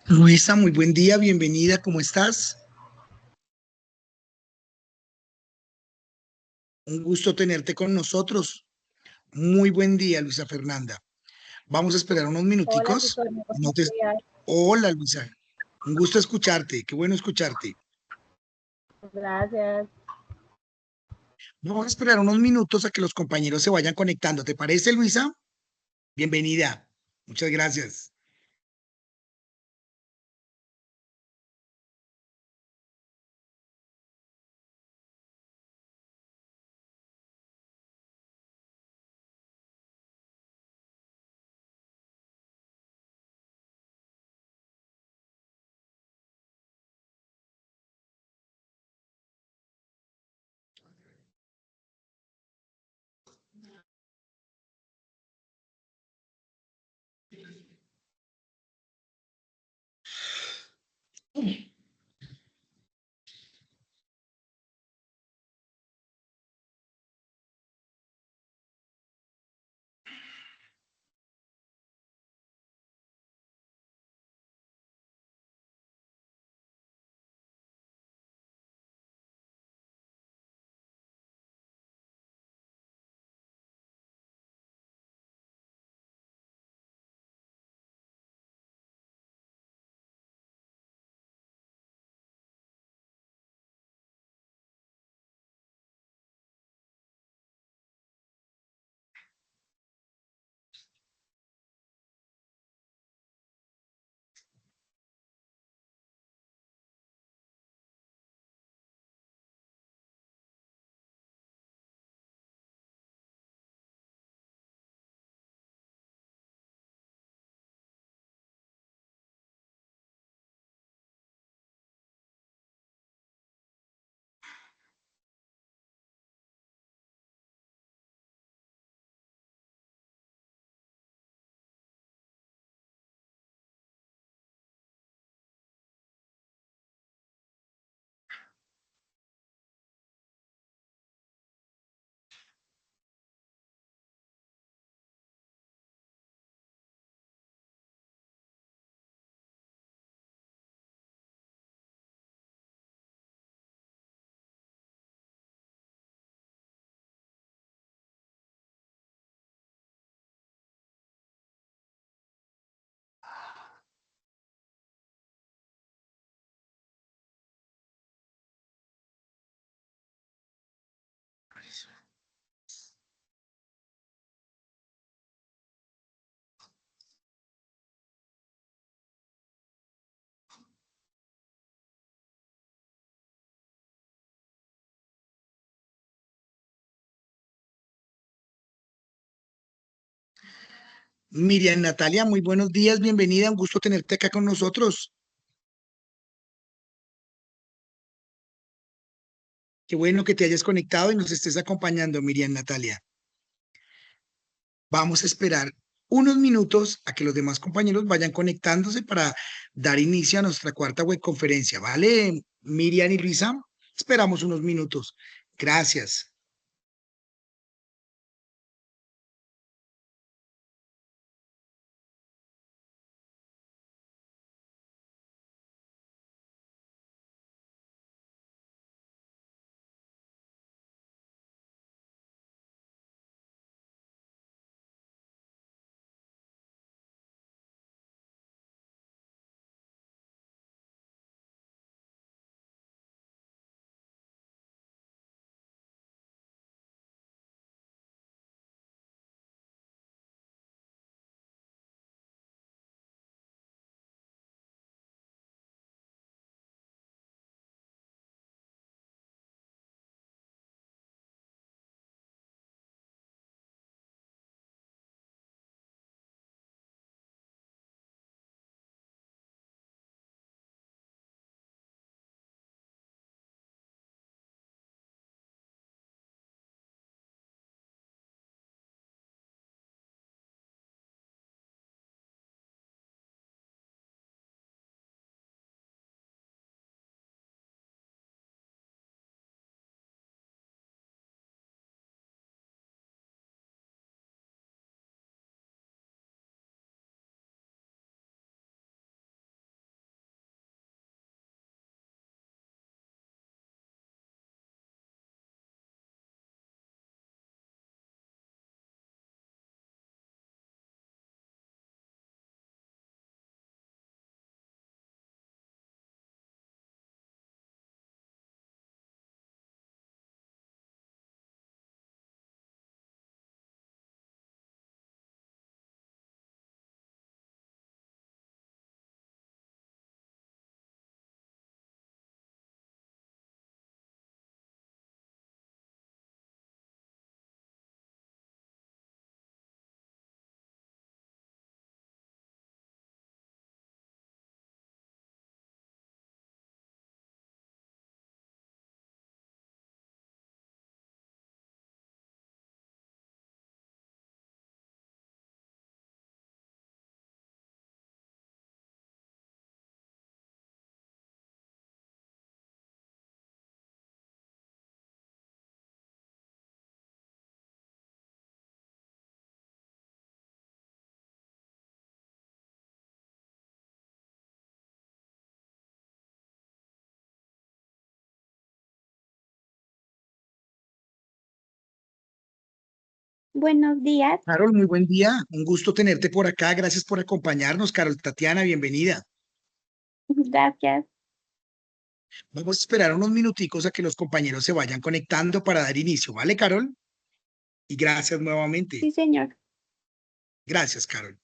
Luisa, muy buen día, bienvenida, ¿cómo estás? Un gusto tenerte con nosotros. Muy buen día, Luisa Fernanda. Vamos a esperar unos Hola, minuticos. tutor, buenos No te... días. Hola, Luisa. Un gusto escucharte, qué bueno escucharte. Gracias. Vamos a esperar unos minutos a que los compañeros se vayan conectando. ¿Te parece, Luisa? Bienvenida. Muchas gracias. Miriam Natalia, muy buenos días, bienvenida, un gusto tenerte acá con nosotros. Qué bueno que te hayas conectado y nos estés acompañando, Miriam Natalia. Vamos a esperar unos minutos a que los demás compañeros vayan conectándose para dar inicio a nuestra cuarta webconferencia, ¿vale? Miriam y Luisa, esperamos unos minutos. Gracias. Buenos días, Carol, muy buen día. Un gusto tenerte por acá. Gracias por acompañarnos. Carol Tatiana, bienvenida. gracias. Vamos a esperar unos minuticos a que los compañeros se vayan conectando para dar inicio, ¿vale, Carol? Y gracias nuevamente. Sí, señor. Gracias, Carol.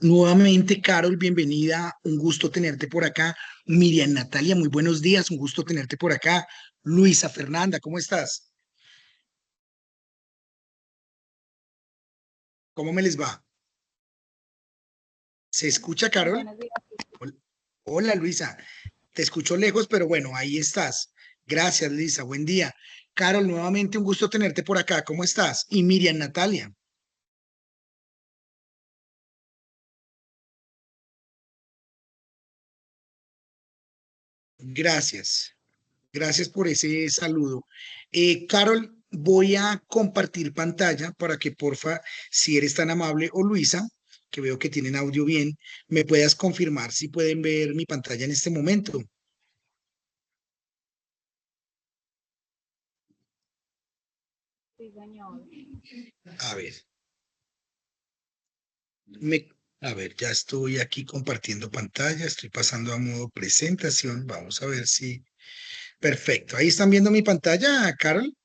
Nuevamente, Carol, bienvenida. Un gusto tenerte por acá. Miriam Natalia, muy buenos días. Un gusto tenerte por acá. Luisa Fernanda, ¿cómo estás? ¿Cómo me les va? ¿Se escucha, Carol? Buenos días. Hol- Hola, Luisa. Te escucho lejos, pero bueno, ahí estás. Gracias, Lisa. Buen día. Carol, nuevamente un gusto tenerte por acá. ¿Cómo estás? Y Miriam Natalia. Gracias. Gracias por ese saludo. Carol, voy a compartir pantalla para que porfa, si eres tan amable, o Luisa, que veo que tienen audio bien, me puedas confirmar si pueden ver mi pantalla en este momento. Sí, señor. A ver, me, a ver, ya estoy aquí compartiendo pantalla, estoy pasando a modo presentación. Vamos a ver si. Perfecto. Ahí están viendo mi pantalla, Carol.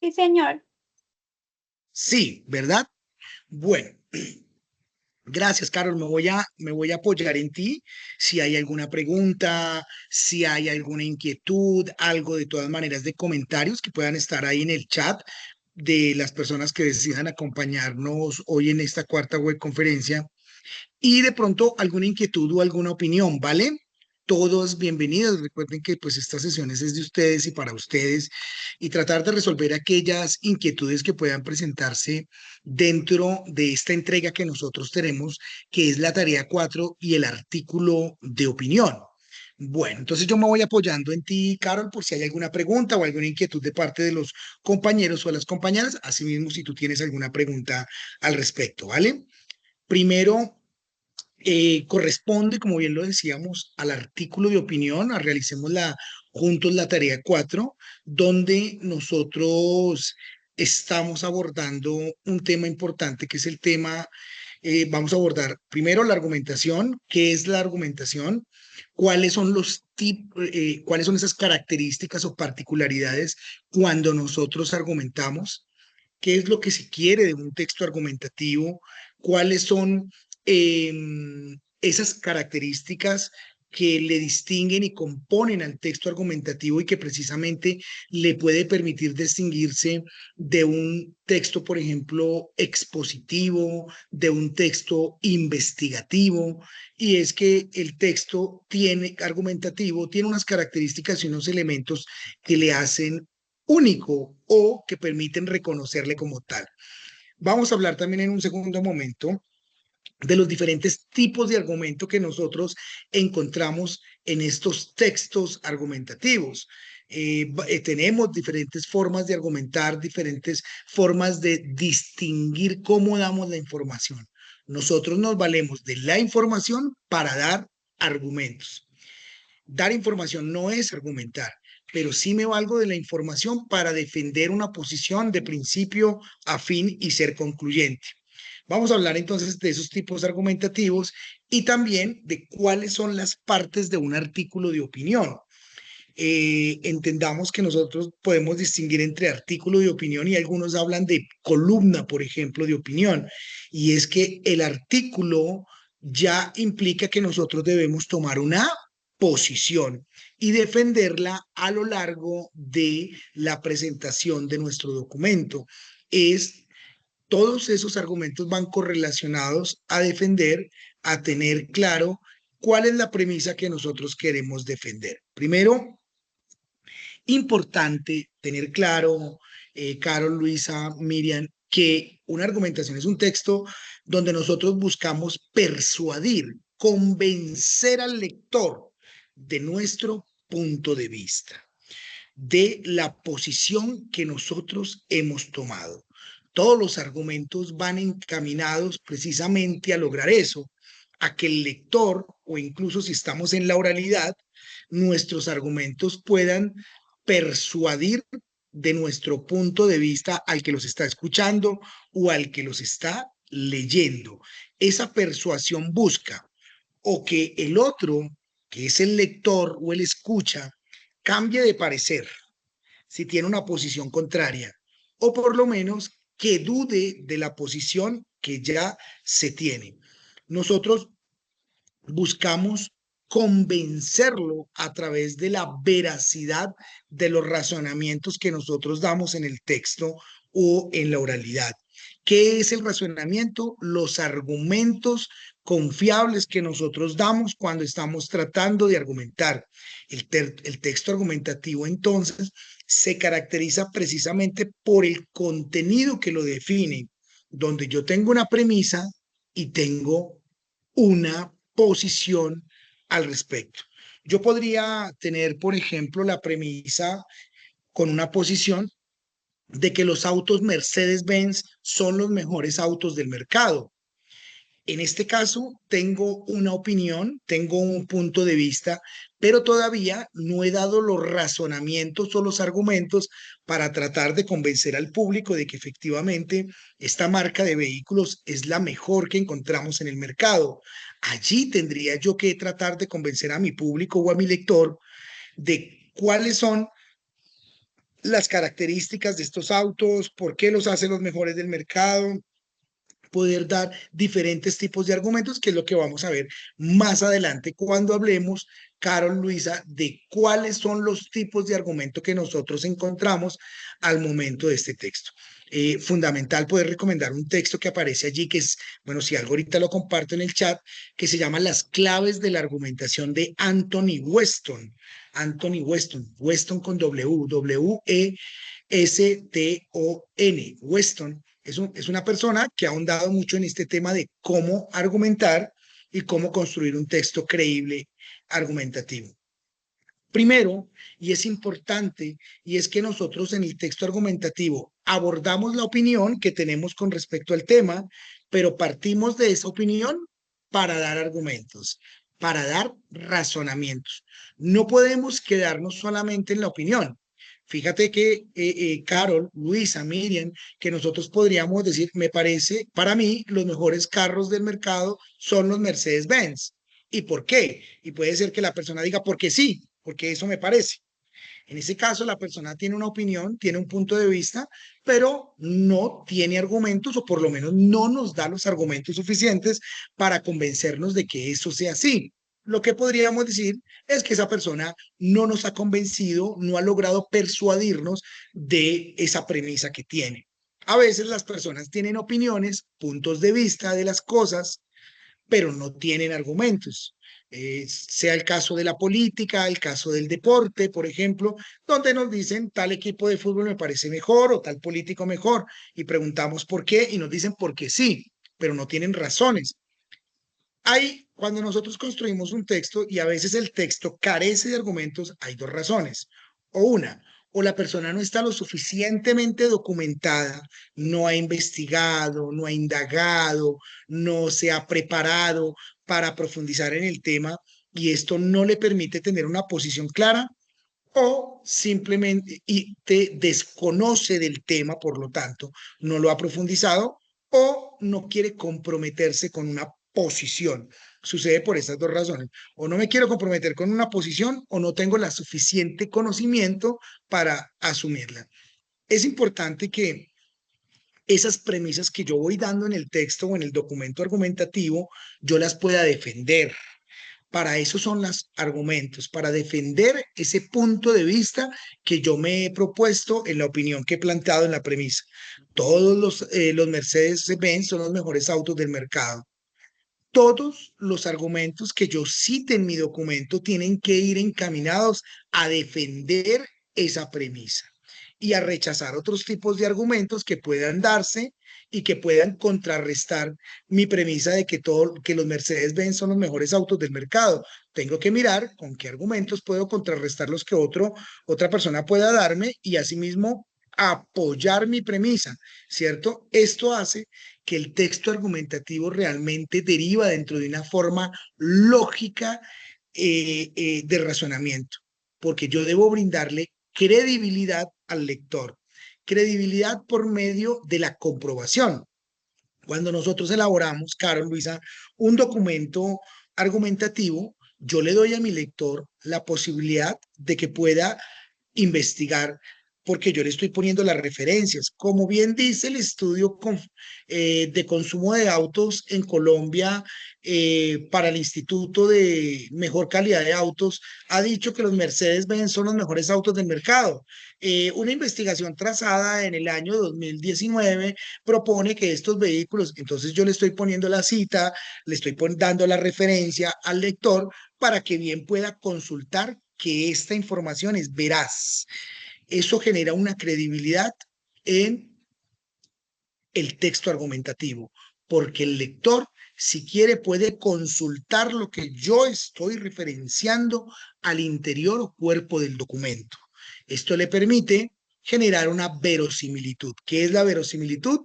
Sí, señor. Sí, ¿verdad? Bueno. Gracias, Carol. Me voy a apoyar en ti. Si hay alguna pregunta, si hay alguna inquietud, algo de todas maneras de comentarios que puedan estar ahí en el chat de las personas que decidan acompañarnos hoy en esta cuarta web conferencia y de pronto alguna inquietud o alguna opinión, ¿vale? Todos bienvenidos. Recuerden que pues estas sesiones es de ustedes y para ustedes y tratar de resolver aquellas inquietudes que puedan presentarse dentro de esta entrega que nosotros tenemos, que es la tarea 4 y el artículo de opinión. Bueno, entonces yo me voy apoyando en ti, Carol, por si hay alguna pregunta o alguna inquietud de parte de los compañeros o de las compañeras. Asimismo, si tú tienes alguna pregunta al respecto, ¿vale? Primero, corresponde, como bien lo decíamos, al artículo de opinión, realicemos juntos la tarea 4, donde nosotros estamos abordando un tema importante que es el tema, vamos a abordar primero la argumentación, qué es la argumentación, cuáles son cuáles son esas características o particularidades cuando nosotros argumentamos, qué es lo que se quiere de un texto argumentativo, cuáles son eh, esas características que le distinguen y componen al texto argumentativo y que precisamente le puede permitir distinguirse de un texto, por ejemplo, expositivo, de un texto investigativo. Y es que el texto argumentativo tiene unas características y unos elementos que le hacen único o que permiten reconocerle como tal. Vamos a hablar también en un segundo momento de los diferentes tipos de argumento que nosotros encontramos en estos textos argumentativos. Tenemos diferentes formas de argumentar, diferentes formas de distinguir cómo damos la información. Nosotros nos valemos de la información para dar argumentos. Dar información no es argumentar, pero sí me valgo de la información para defender una posición de principio a fin y ser concluyente. Vamos a hablar entonces de esos tipos argumentativos y también de cuáles son las partes de un artículo de opinión. Entendamos que nosotros podemos distinguir entre artículo de opinión y algunos hablan de columna, por ejemplo, de opinión. Y es que el artículo ya implica que nosotros debemos tomar una posición y defenderla a lo largo de la presentación de nuestro documento. Es Todos esos argumentos van correlacionados a defender, a tener claro cuál es la premisa que nosotros queremos defender. Primero, importante tener claro, Carol, Luisa, Miriam, que una argumentación es un texto donde nosotros buscamos persuadir, convencer al lector de nuestro punto de vista, de la posición que nosotros hemos tomado. Todos los argumentos van encaminados precisamente a lograr eso, a que el lector, o incluso si estamos en la oralidad, nuestros argumentos puedan persuadir de nuestro punto de vista al que los está escuchando o al que los está leyendo. Esa persuasión busca o que el otro, que es el lector o el escucha, cambie de parecer si tiene una posición contraria, o por lo menos que dude de la posición que ya se tiene. Nosotros buscamos convencerlo a través de la veracidad de los razonamientos que nosotros damos en el texto o en la oralidad. ¿Qué es el razonamiento? Los argumentos confiables que nosotros damos cuando estamos tratando de argumentar. El texto argumentativo, entonces, se caracteriza precisamente por el contenido que lo define, donde yo tengo una premisa y tengo una posición al respecto. Yo podría tener, por ejemplo, la premisa con una posición de que los autos Mercedes-Benz son los mejores autos del mercado. En este caso, tengo una opinión, tengo un punto de vista, pero todavía no he dado los razonamientos o los argumentos para tratar de convencer al público de que efectivamente esta marca de vehículos es la mejor que encontramos en el mercado. Allí tendría yo que tratar de convencer a mi público o a mi lector de cuáles son las características de estos autos, por qué los hace los mejores del mercado, poder dar diferentes tipos de argumentos, que es lo que vamos a ver más adelante cuando hablemos, Carol, Luisa, de cuáles son los tipos de argumento que nosotros encontramos al momento de este texto. Fundamental poder recomendar un texto que aparece allí, que es, bueno, si algo ahorita lo comparto en el chat, que se llama Las claves de la argumentación de Anthony Weston. Anthony Weston, Weston con W-E-S-T-O-N, Weston. Es una persona que ha ahondado mucho en este tema de cómo argumentar y cómo construir un texto creíble, argumentativo. Primero, y es importante, y es que nosotros en el texto argumentativo abordamos la opinión que tenemos con respecto al tema, pero partimos de esa opinión para dar argumentos, para dar razonamientos. No podemos quedarnos solamente en la opinión. Fíjate que Carol, Luisa, Miriam, que nosotros podríamos decir, me parece, para mí, los mejores carros del mercado son los Mercedes-Benz. ¿Y por qué? Y puede ser que la persona diga, porque sí, porque eso me parece. En ese caso, la persona tiene una opinión, tiene un punto de vista, pero no tiene argumentos o por lo menos no nos da los argumentos suficientes para convencernos de que eso sea así. Lo que podríamos decir es que esa persona no nos ha convencido, no ha logrado persuadirnos de esa premisa que tiene. A veces las personas tienen opiniones, puntos de vista de las cosas, pero no tienen argumentos. Sea el caso de la política, el caso del deporte, por ejemplo, donde nos dicen tal equipo de fútbol me parece mejor o tal político mejor y preguntamos por qué y nos dicen porque sí, pero no tienen razones. Hay, cuando nosotros construimos un texto y a veces el texto carece de argumentos, hay dos razones. O una, o la persona no está lo suficientemente documentada, no ha investigado, no ha indagado, no se ha preparado para profundizar en el tema y esto no le permite tener una posición clara o simplemente y te desconoce del tema, por lo tanto, no lo ha profundizado o no quiere comprometerse con una posición. Sucede por estas dos razones. O no me quiero comprometer con una posición o no tengo la suficiente conocimiento para asumirla. Es importante que esas premisas que yo voy dando en el texto o en el documento argumentativo, yo las pueda defender. Para eso son los argumentos, para defender ese punto de vista que yo me he propuesto en la opinión que he planteado en la premisa. Todos los Mercedes-Benz son los mejores autos del mercado. Todos los argumentos que yo cite en mi documento tienen que ir encaminados a defender esa premisa y a rechazar otros tipos de argumentos que puedan darse y que puedan contrarrestar mi premisa de que los Mercedes-Benz son los mejores autos del mercado. Tengo que mirar con qué argumentos puedo contrarrestar los que otra persona pueda darme y asimismo apoyar mi premisa, ¿cierto? Esto hace que el texto argumentativo realmente deriva dentro de una forma lógica de razonamiento, porque yo debo brindarle credibilidad al lector, credibilidad por medio de la comprobación. Cuando nosotros elaboramos, Carol, Luisa, un documento argumentativo, yo le doy a mi lector la posibilidad de que pueda investigar porque yo le estoy poniendo las referencias. Como bien dice el estudio de consumo de autos en Colombia para el Instituto de Mejor Calidad de Autos, ha dicho que los Mercedes-Benz son los mejores autos del mercado. Una investigación trazada en el año 2019 propone que estos vehículos, entonces yo le estoy poniendo la cita, le estoy dando la referencia al lector para que bien pueda consultar que esta información es veraz. Eso genera una credibilidad en el texto argumentativo, porque el lector, si quiere, puede consultar lo que yo estoy referenciando al interior o cuerpo del documento. Esto le permite generar una verosimilitud. ¿Qué es la verosimilitud?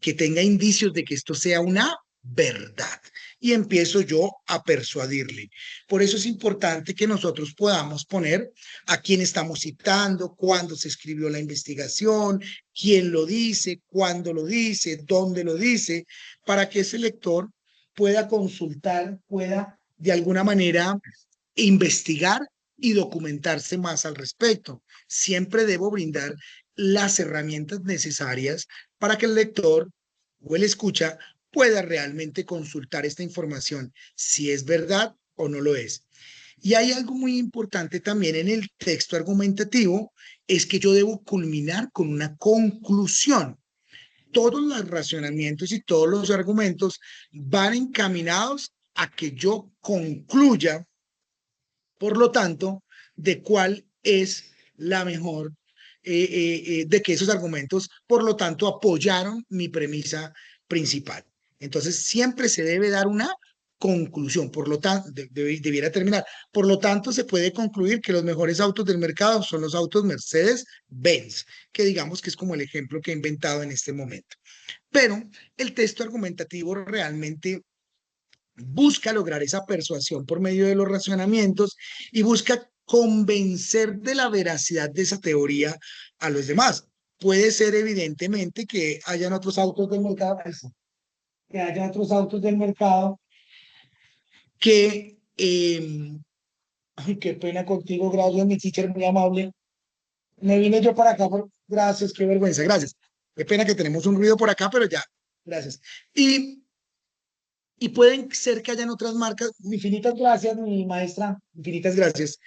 Que tenga indicios de que esto sea una verdad. Y empiezo yo a persuadirle. Por eso es importante que nosotros podamos poner a quién estamos citando, cuándo se escribió la investigación, quién lo dice, cuándo lo dice, dónde lo dice, para que ese lector pueda consultar, pueda de alguna manera investigar y documentarse más al respecto. Siempre debo brindar las herramientas necesarias para que el lector o el escucha pueda realmente consultar esta información, si es verdad o no lo es. Y hay algo muy importante también en el texto argumentativo, es que yo debo culminar con una conclusión. Todos los razonamientos y todos los argumentos van encaminados a que yo concluya, por lo tanto, de cuál es la mejor, de que esos argumentos, por lo tanto, apoyaron mi premisa principal. Entonces, siempre se debe dar una conclusión, por lo tanto, debiera terminar. Por lo tanto, se puede concluir que los mejores autos del mercado son los autos Mercedes-Benz, que digamos que es como el ejemplo que he inventado en este momento. Pero el texto argumentativo realmente busca lograr esa persuasión por medio de los razonamientos y busca convencer de la veracidad de esa teoría a los demás. Puede ser evidentemente que hayan otros autos del mercado, que haya otros autos del mercado que, ay, qué pena contigo, gracias, mi teacher, muy amable. Me vine yo para acá, gracias, qué vergüenza, gracias. Qué pena que tenemos un ruido por acá, pero ya, gracias. Y pueden ser que hayan otras marcas, infinitas gracias, mi maestra, infinitas gracias.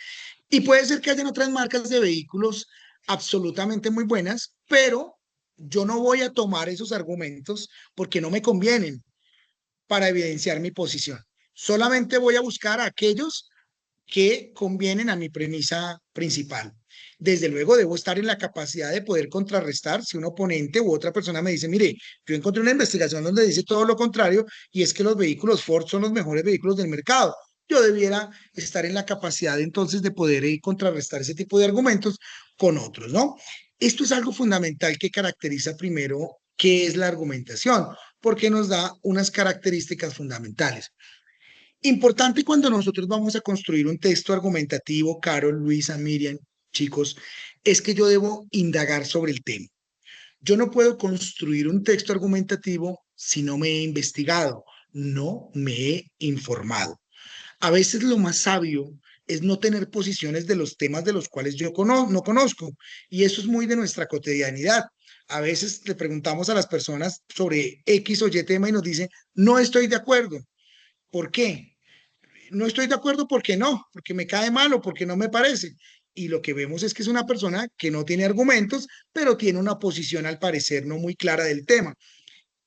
Y puede ser que hayan otras marcas de vehículos absolutamente muy buenas, pero yo no voy a tomar esos argumentos porque no me convienen para evidenciar mi posición. Solamente voy a buscar a aquellos que convienen a mi premisa principal. Desde luego debo estar en la capacidad de poder contrarrestar si un oponente u otra persona me dice, mire, yo encontré una investigación donde dice todo lo contrario y es que los vehículos Ford son los mejores vehículos del mercado. Yo debiera estar en la capacidad entonces de poder contrarrestar ese tipo de argumentos con otros, ¿no? Esto es algo fundamental que caracteriza primero qué es la argumentación, porque nos da unas características fundamentales. Importante cuando nosotros vamos a construir un texto argumentativo, Carol, Luisa, Miriam, chicos, es que yo debo indagar sobre el tema. Yo no puedo construir un texto argumentativo si no me he investigado, no me he informado. A veces lo más sabio es no tener posiciones de los temas de los cuales yo no conozco, y eso es muy de nuestra cotidianidad. A veces le preguntamos a las personas sobre X o Y tema y nos dicen, no estoy de acuerdo. ¿Por qué? No estoy de acuerdo porque no, porque me cae mal o porque no me parece. Y lo que vemos es que es una persona que no tiene argumentos, pero tiene una posición al parecer no muy clara del tema.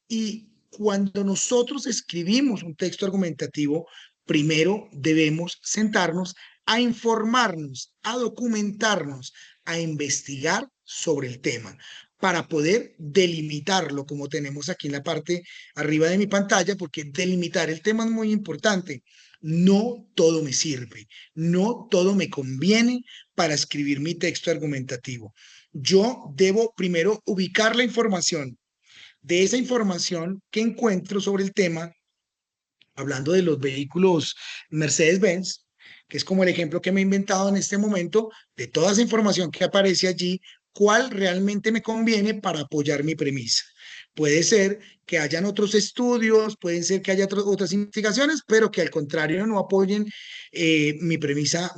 Y cuando nosotros escribimos un texto argumentativo, primero debemos sentarnos a informarnos, a documentarnos, a investigar sobre el tema para poder delimitarlo, como tenemos aquí en la parte arriba de mi pantalla, porque delimitar el tema es muy importante. No todo me sirve, no todo me conviene para escribir mi texto argumentativo. Yo debo primero ubicar la información. De esa información que encuentro sobre el tema, hablando de los vehículos Mercedes-Benz, que es como el ejemplo que me he inventado en este momento, de toda esa información que aparece allí, cuál realmente me conviene para apoyar mi premisa. Puede ser que hayan otros estudios, pueden ser que haya otras investigaciones, pero que al contrario no apoyen mi premisa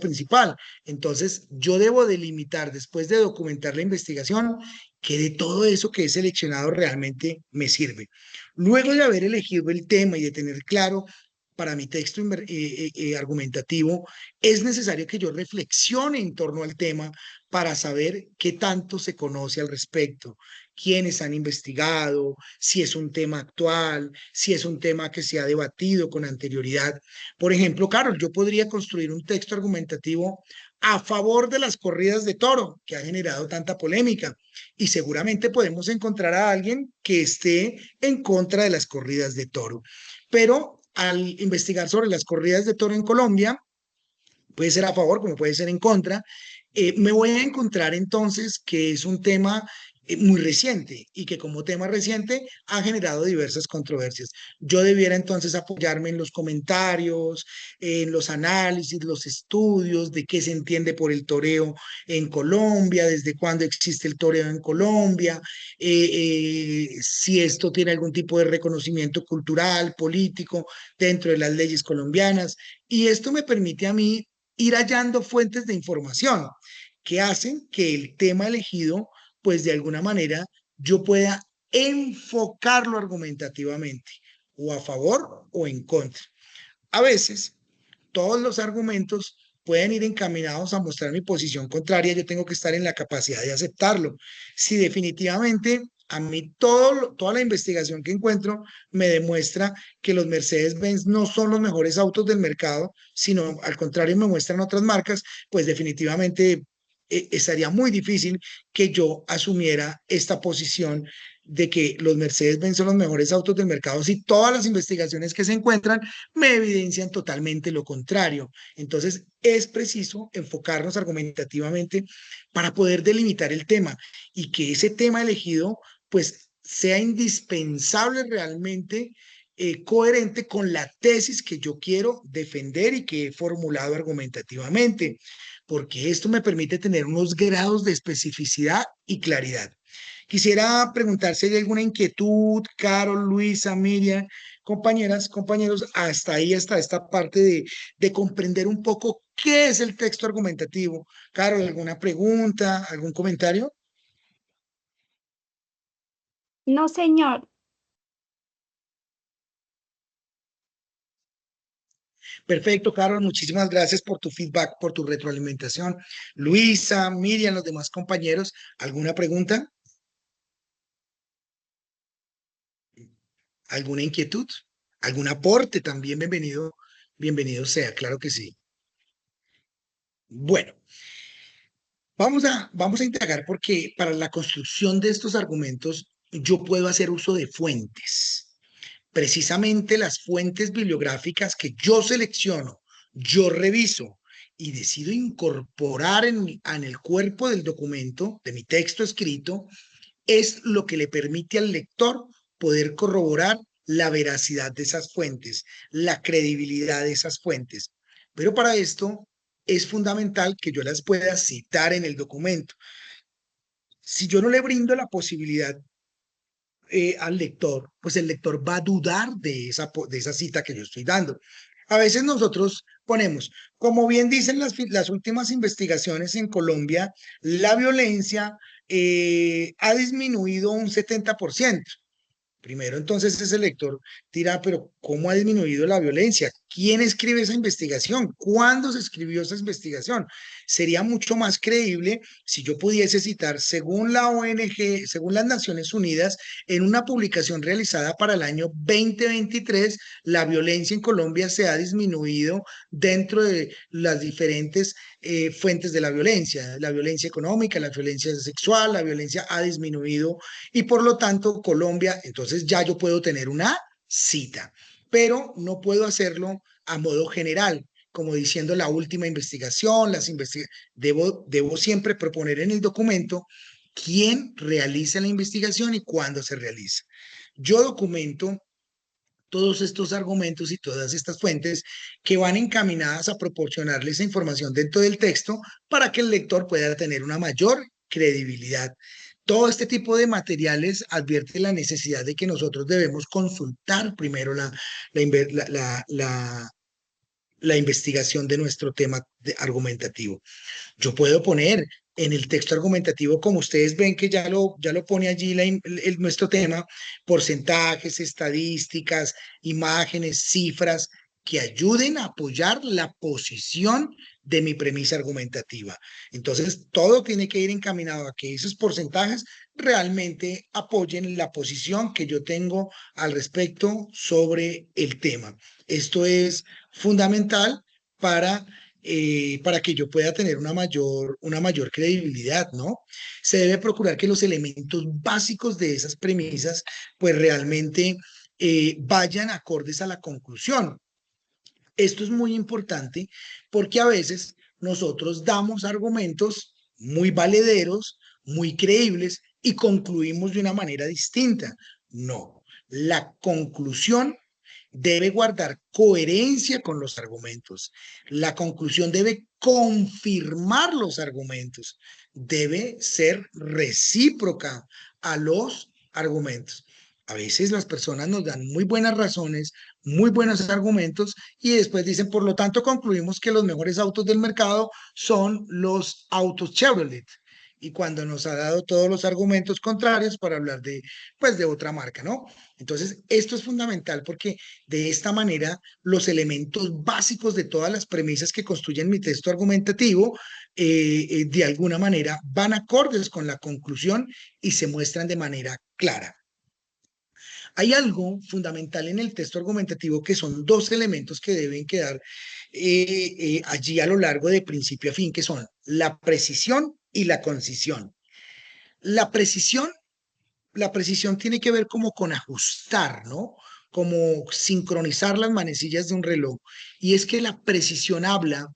principal. Entonces, yo debo delimitar, después de documentar la investigación, que de todo eso que he seleccionado realmente me sirve. Luego de haber elegido el tema y de tener claro para mi texto argumentativo, es necesario que yo reflexione en torno al tema para saber qué tanto se conoce al respecto, quiénes han investigado, si es un tema actual, si es un tema que se ha debatido con anterioridad. Por ejemplo, Carol, yo podría construir un texto argumentativo a favor de las corridas de toro, que ha generado tanta polémica, y seguramente podemos encontrar a alguien que esté en contra de las corridas de toro. Pero al investigar sobre las corridas de toro en Colombia, puede ser a favor como puede ser en contra, me voy a encontrar entonces que es un tema muy reciente y que como tema reciente ha generado diversas controversias. Yo debiera entonces apoyarme en los comentarios, en los análisis, los estudios de qué se entiende por el toreo en Colombia, desde cuándo existe el toreo en Colombia, si esto tiene algún tipo de reconocimiento cultural, político dentro de las leyes colombianas. Y esto me permite a mí ir hallando fuentes de información que hacen que el tema elegido, pues de alguna manera, yo pueda enfocarlo argumentativamente, o a favor o en contra. A veces, todos los argumentos pueden ir encaminados a mostrar mi posición contraria, yo tengo que estar en la capacidad de aceptarlo. Si definitivamente a mí toda la investigación que encuentro me demuestra que los Mercedes-Benz no son los mejores autos del mercado, sino al contrario me muestran otras marcas, pues definitivamente estaría muy difícil que yo asumiera esta posición de que los Mercedes-Benz son los mejores autos del mercado si todas las investigaciones que se encuentran me evidencian totalmente lo contrario. Entonces, es preciso enfocarnos argumentativamente para poder delimitar el tema y que ese tema elegido, pues, sea indispensable realmente coherente con la tesis que yo quiero defender y que he formulado argumentativamente, porque esto me permite tener unos grados de especificidad y claridad. Quisiera preguntar si hay alguna inquietud, Carol, Luisa, Miriam, compañeras, compañeros, hasta ahí, hasta esta parte de comprender un poco qué es el texto argumentativo. Carol, ¿alguna pregunta, algún comentario? No, señor. Perfecto, Carol, muchísimas gracias por tu feedback, por tu retroalimentación. Luisa, Miriam, los demás compañeros, ¿alguna pregunta? ¿Alguna inquietud? ¿Algún aporte también? Bienvenido, bienvenido sea, claro que sí. Bueno. Vamos a indagar porque para la construcción de estos argumentos yo puedo hacer uso de fuentes. Precisamente las fuentes bibliográficas que yo selecciono, yo reviso y decido incorporar en el cuerpo del documento, de mi texto escrito, es lo que le permite al lector poder corroborar la veracidad de esas fuentes, la credibilidad de esas fuentes. Pero para esto es fundamental que yo las pueda citar en el documento. Si yo no le brindo la posibilidad al lector, pues el lector va a dudar de esa cita que yo estoy dando. A veces nosotros ponemos, como bien dicen las últimas investigaciones en Colombia, la violencia ha disminuido un 70%. Primero, entonces ese lector dirá, pero ¿cómo ha disminuido la violencia? ¿Quién escribe esa investigación? ¿Cuándo se escribió esa investigación? Sería mucho más creíble si yo pudiese citar, según la ONG, según las Naciones Unidas, en una publicación realizada para el año 2023, la violencia en Colombia se ha disminuido dentro de las diferentes fuentes de la violencia económica, la violencia sexual, la violencia ha disminuido y por lo tanto Colombia, entonces ya yo puedo tener una cita, pero no puedo hacerlo a modo general, como diciendo la última investigación, debo siempre proponer en el documento quién realiza la investigación y cuándo se realiza. Yo documento todos estos argumentos y todas estas fuentes que van encaminadas a proporcionarle esa información dentro del texto para que el lector pueda tener una mayor credibilidad. Todo este tipo de materiales advierte la necesidad de que nosotros debemos consultar primero la, inve- la investigación de nuestro tema argumentativo. Yo puedo poner en el texto argumentativo, como ustedes ven que ya lo pone allí nuestro tema, porcentajes, estadísticas, imágenes, cifras que ayuden a apoyar la posición de mi premisa argumentativa. Entonces, todo tiene que ir encaminado a que esos porcentajes realmente apoyen la posición que yo tengo al respecto sobre el tema. Esto es fundamental para para que yo pueda tener una mayor credibilidad, ¿no? Se debe procurar que los elementos básicos de esas premisas, pues realmente vayan acordes a la conclusión. Esto es muy importante porque a veces nosotros damos argumentos muy valederos, muy creíbles y concluimos de una manera distinta. No, la conclusión debe guardar coherencia con los argumentos. La conclusión debe confirmar los argumentos. Debe ser recíproca a los argumentos. A veces las personas nos dan muy buenas razones, muy buenos argumentos y después dicen, por lo tanto, concluimos que los mejores autos del mercado son los autos Chevrolet. Y cuando nos ha dado todos los argumentos contrarios para hablar pues, de otra marca, ¿no? Entonces, esto es fundamental porque de esta manera los elementos básicos de todas las premisas que construyen mi texto argumentativo, de alguna manera, van acordes con la conclusión y se muestran de manera clara. Hay algo fundamental en el texto argumentativo que son dos elementos que deben quedar allí a lo largo de principio a fin, que son la precisión y la concisión. La precisión, la precisión tiene que ver como con ajustar, ¿no? Como sincronizar las manecillas de un reloj. Y es que la precisión habla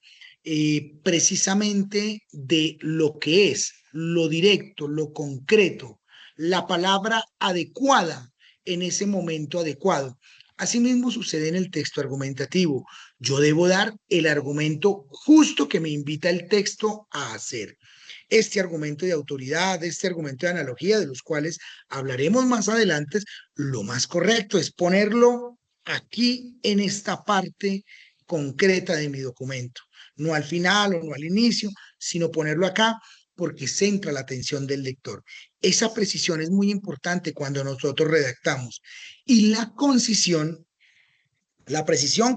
precisamente de lo que es, lo directo, lo concreto, la palabra adecuada en ese momento adecuado. Asimismo sucede en el texto argumentativo. Yo debo dar el argumento justo que me invita el texto a hacer. Este argumento de autoridad, este argumento de analogía, de los cuales hablaremos más adelante, lo más correcto es ponerlo aquí en esta parte concreta de mi documento, no al final o no al inicio, sino ponerlo acá porque centra la atención del lector. Esa precisión es muy importante cuando nosotros redactamos. Y la precisión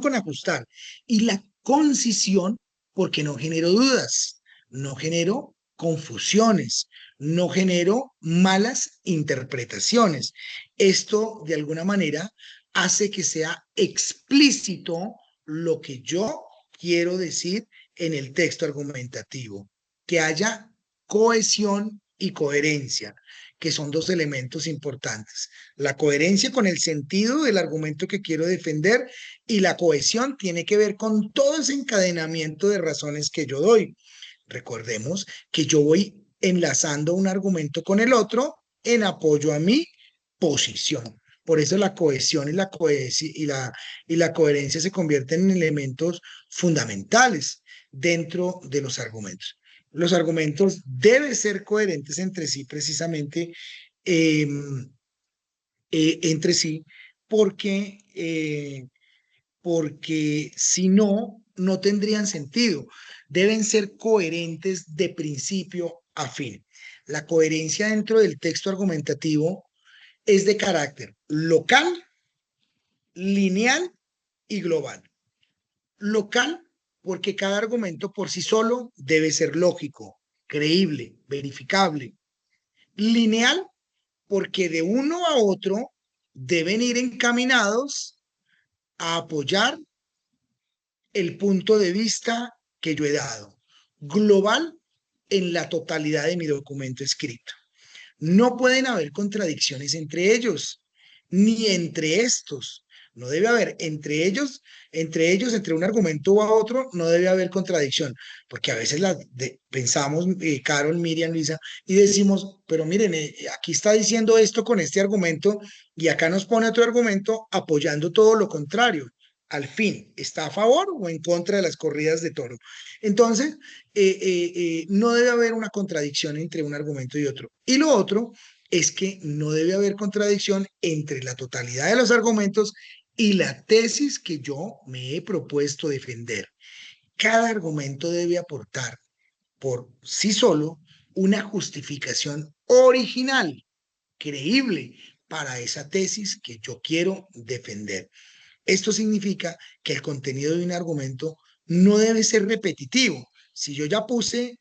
con ajustar y la concisión porque no genero dudas, no genero confusiones, no genero malas interpretaciones. Esto de alguna manera hace que sea explícito lo que yo quiero decir en el texto argumentativo, que haya cohesión y coherencia, que son dos elementos importantes. La coherencia con el sentido del argumento que quiero defender y la cohesión tiene que ver con todo ese encadenamiento de razones que yo doy. Recordemos que yo voy enlazando un argumento con el otro en apoyo a mi posición. Por eso la cohesión y la coherencia se convierten en elementos fundamentales dentro de los argumentos. Los argumentos deben ser coherentes entre sí precisamente eh, entre sí porque porque si no, no tendrían sentido. Deben ser coherentes de principio a fin. La coherencia dentro del texto argumentativo es de carácter local, lineal y global. Local, porque cada argumento por sí solo debe ser lógico, creíble, verificable. Lineal, porque de uno a otro deben ir encaminados a apoyar el punto de vista que yo he dado, global en la totalidad de mi documento escrito. No pueden haber contradicciones entre ellos, ni entre estos. No debe haber entre un argumento a otro, no debe haber contradicción, porque a veces pensamos, Carol, Miriam, Luisa, y decimos, pero miren, aquí está diciendo esto con este argumento y acá nos pone otro argumento apoyando todo lo contrario. al fin, ¿está a favor o en contra de las corridas de toro? Entonces, no debe haber una contradicción entre un argumento y otro. Y lo otro es que no debe haber contradicción entre la totalidad de los argumentos y la tesis que yo me he propuesto defender. Cada argumento debe aportar por sí solo una justificación original, creíble, para esa tesis que yo quiero defender. Esto significa que el contenido de un argumento no debe ser repetitivo. Si yo ya puse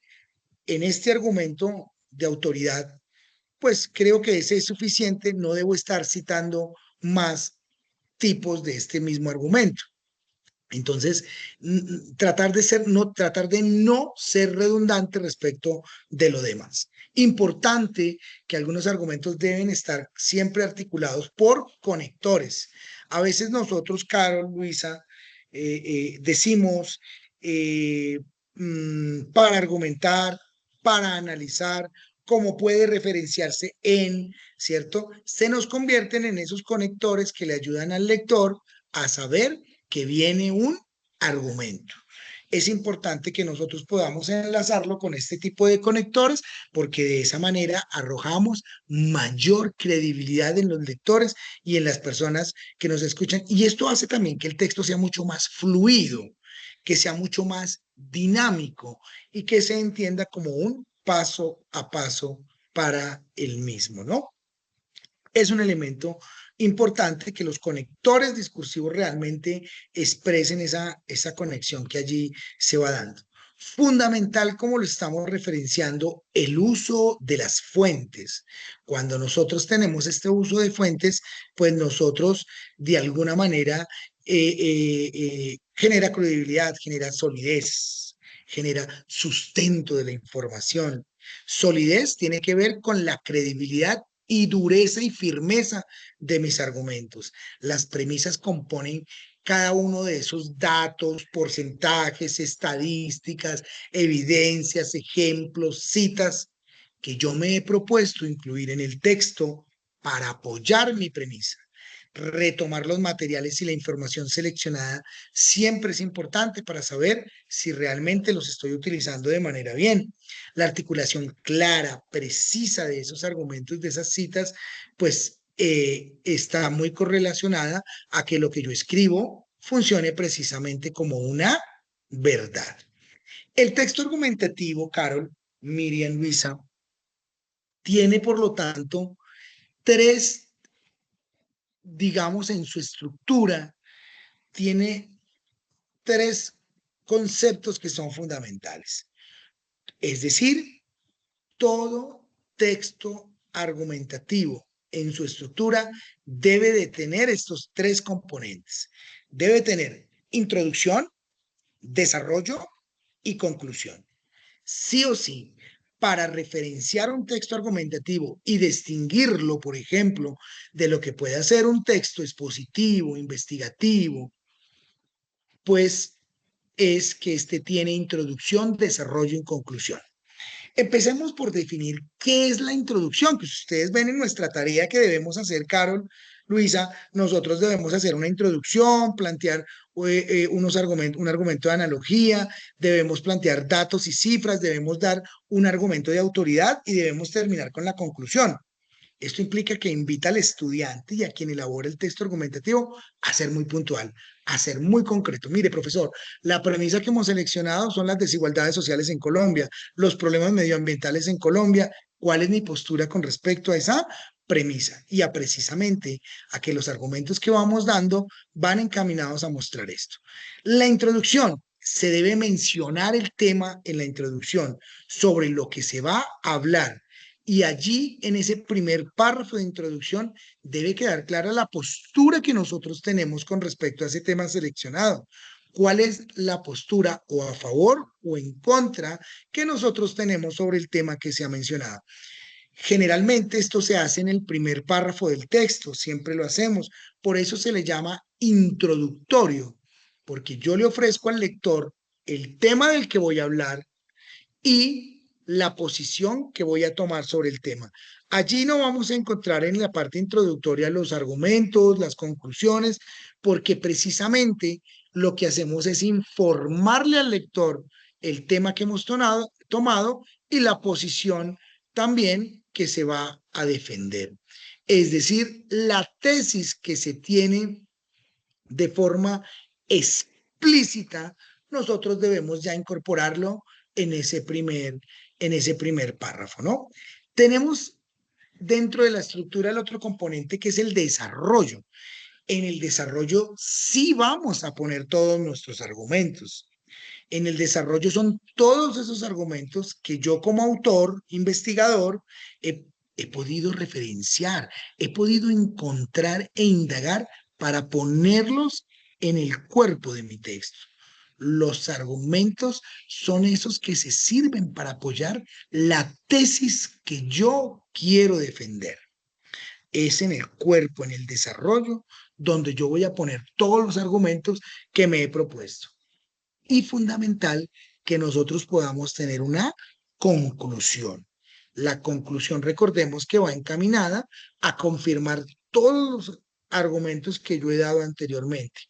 en este argumento de autoridad, pues creo que ese es suficiente, no debo estar citando más tipos de este mismo argumento. Entonces, tratar de no ser redundante respecto de lo demás. Importante que algunos argumentos deben estar siempre articulados por conectores. A veces nosotros, Carol, Luisa, decimos para argumentar, para analizar, cómo puede referenciarse en, ¿cierto? Se nos convierten en esos conectores que le ayudan al lector a saber que viene un argumento. Es importante que nosotros podamos enlazarlo con este tipo de conectores porque de esa manera arrojamos mayor credibilidad en los lectores y en las personas que nos escuchan. Y esto hace también que el texto sea mucho más fluido, que sea mucho más dinámico y que se entienda como un paso a paso para el mismo, ¿no? Es un elemento importante que los conectores discursivos realmente expresen esa conexión que allí se va dando. Fundamental, como lo estamos referenciando, el uso de las fuentes. Cuando nosotros tenemos este uso de fuentes, pues nosotros de alguna manera genera credibilidad, genera solidez, genera sustento de la información. Solidez tiene que ver con la credibilidad y dureza y firmeza de mis argumentos. Las premisas componen cada uno de esos datos, porcentajes, estadísticas, evidencias, ejemplos, citas que yo me he propuesto incluir en el texto para apoyar mi premisa. Retomar los materiales y la información seleccionada siempre es importante para saber si realmente los estoy utilizando de manera bien. La articulación clara, precisa de esos argumentos, de esas citas, pues está muy correlacionada a que lo que yo escribo funcione precisamente como una verdad. El texto argumentativo, Carol, Miriam, Luisa, tiene por lo tanto tres, digamos, en su estructura, tiene tres conceptos que son fundamentales. Es decir, todo texto argumentativo en su estructura debe de tener estos tres componentes. Debe tener introducción, desarrollo y conclusión. Sí o sí, para referenciar un texto argumentativo y distinguirlo, por ejemplo, de lo que puede ser un texto expositivo, investigativo, pues es que este tiene introducción, desarrollo y conclusión. Empecemos por definir qué es la introducción, que ustedes ven en nuestra tarea que debemos hacer, Carol, Luisa, nosotros debemos hacer una introducción, plantear un argumento de analogía, debemos plantear datos y cifras, debemos dar un argumento de autoridad y debemos terminar con la conclusión. Esto implica que invita al estudiante y a quien elabora el texto argumentativo a ser muy puntual, a ser muy concreto. Mire, profesor, la premisa que hemos seleccionado son las desigualdades sociales en Colombia, los problemas medioambientales en Colombia. ¿Cuál es mi postura con respecto a esa premisa? Y a precisamente a que los argumentos que vamos dando van encaminados a mostrar esto. La introducción. Se debe mencionar el tema en la introducción sobre lo que se va a hablar y allí, en ese primer párrafo de introducción, debe quedar clara la postura que nosotros tenemos con respecto a ese tema seleccionado. ¿Cuál es la postura o a favor o en contra que nosotros tenemos sobre el tema que se ha mencionado? Generalmente esto se hace en el primer párrafo del texto, siempre lo hacemos. Por eso se le llama introductorio, porque yo le ofrezco al lector el tema del que voy a hablar y la posición que voy a tomar sobre el tema. Allí no vamos a encontrar en la parte introductoria los argumentos, las conclusiones, porque precisamente lo que hacemos es informarle al lector el tema que hemos tomado y la posición también que se va a defender. Es decir, la tesis que se tiene de forma explícita, nosotros debemos ya incorporarlo en ese primer párrafo, ¿no? Tenemos dentro de la estructura el otro componente que es el desarrollo. En el desarrollo sí vamos a poner todos nuestros argumentos. En el desarrollo son todos esos argumentos que yo como autor, investigador, he podido referenciar, he podido encontrar e indagar para ponerlos en el cuerpo de mi texto. Los argumentos son esos que se sirven para apoyar la tesis que yo quiero defender. Es en el cuerpo, en el desarrollo, donde yo voy a poner todos los argumentos que me he propuesto. Y fundamental que nosotros podamos tener una conclusión. La conclusión, recordemos que va encaminada a confirmar todos los argumentos que yo he dado anteriormente.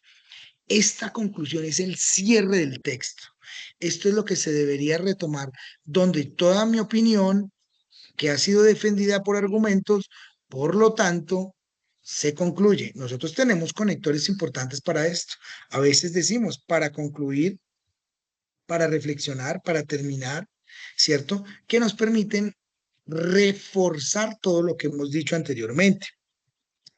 Esta conclusión es el cierre del texto. Esto es lo que se debería retomar, donde toda mi opinión que ha sido defendida por argumentos, por lo tanto, se concluye. Nosotros tenemos conectores importantes para esto. A veces decimos, para concluir, para reflexionar, para terminar, ¿cierto? Que nos permiten reforzar todo lo que hemos dicho anteriormente.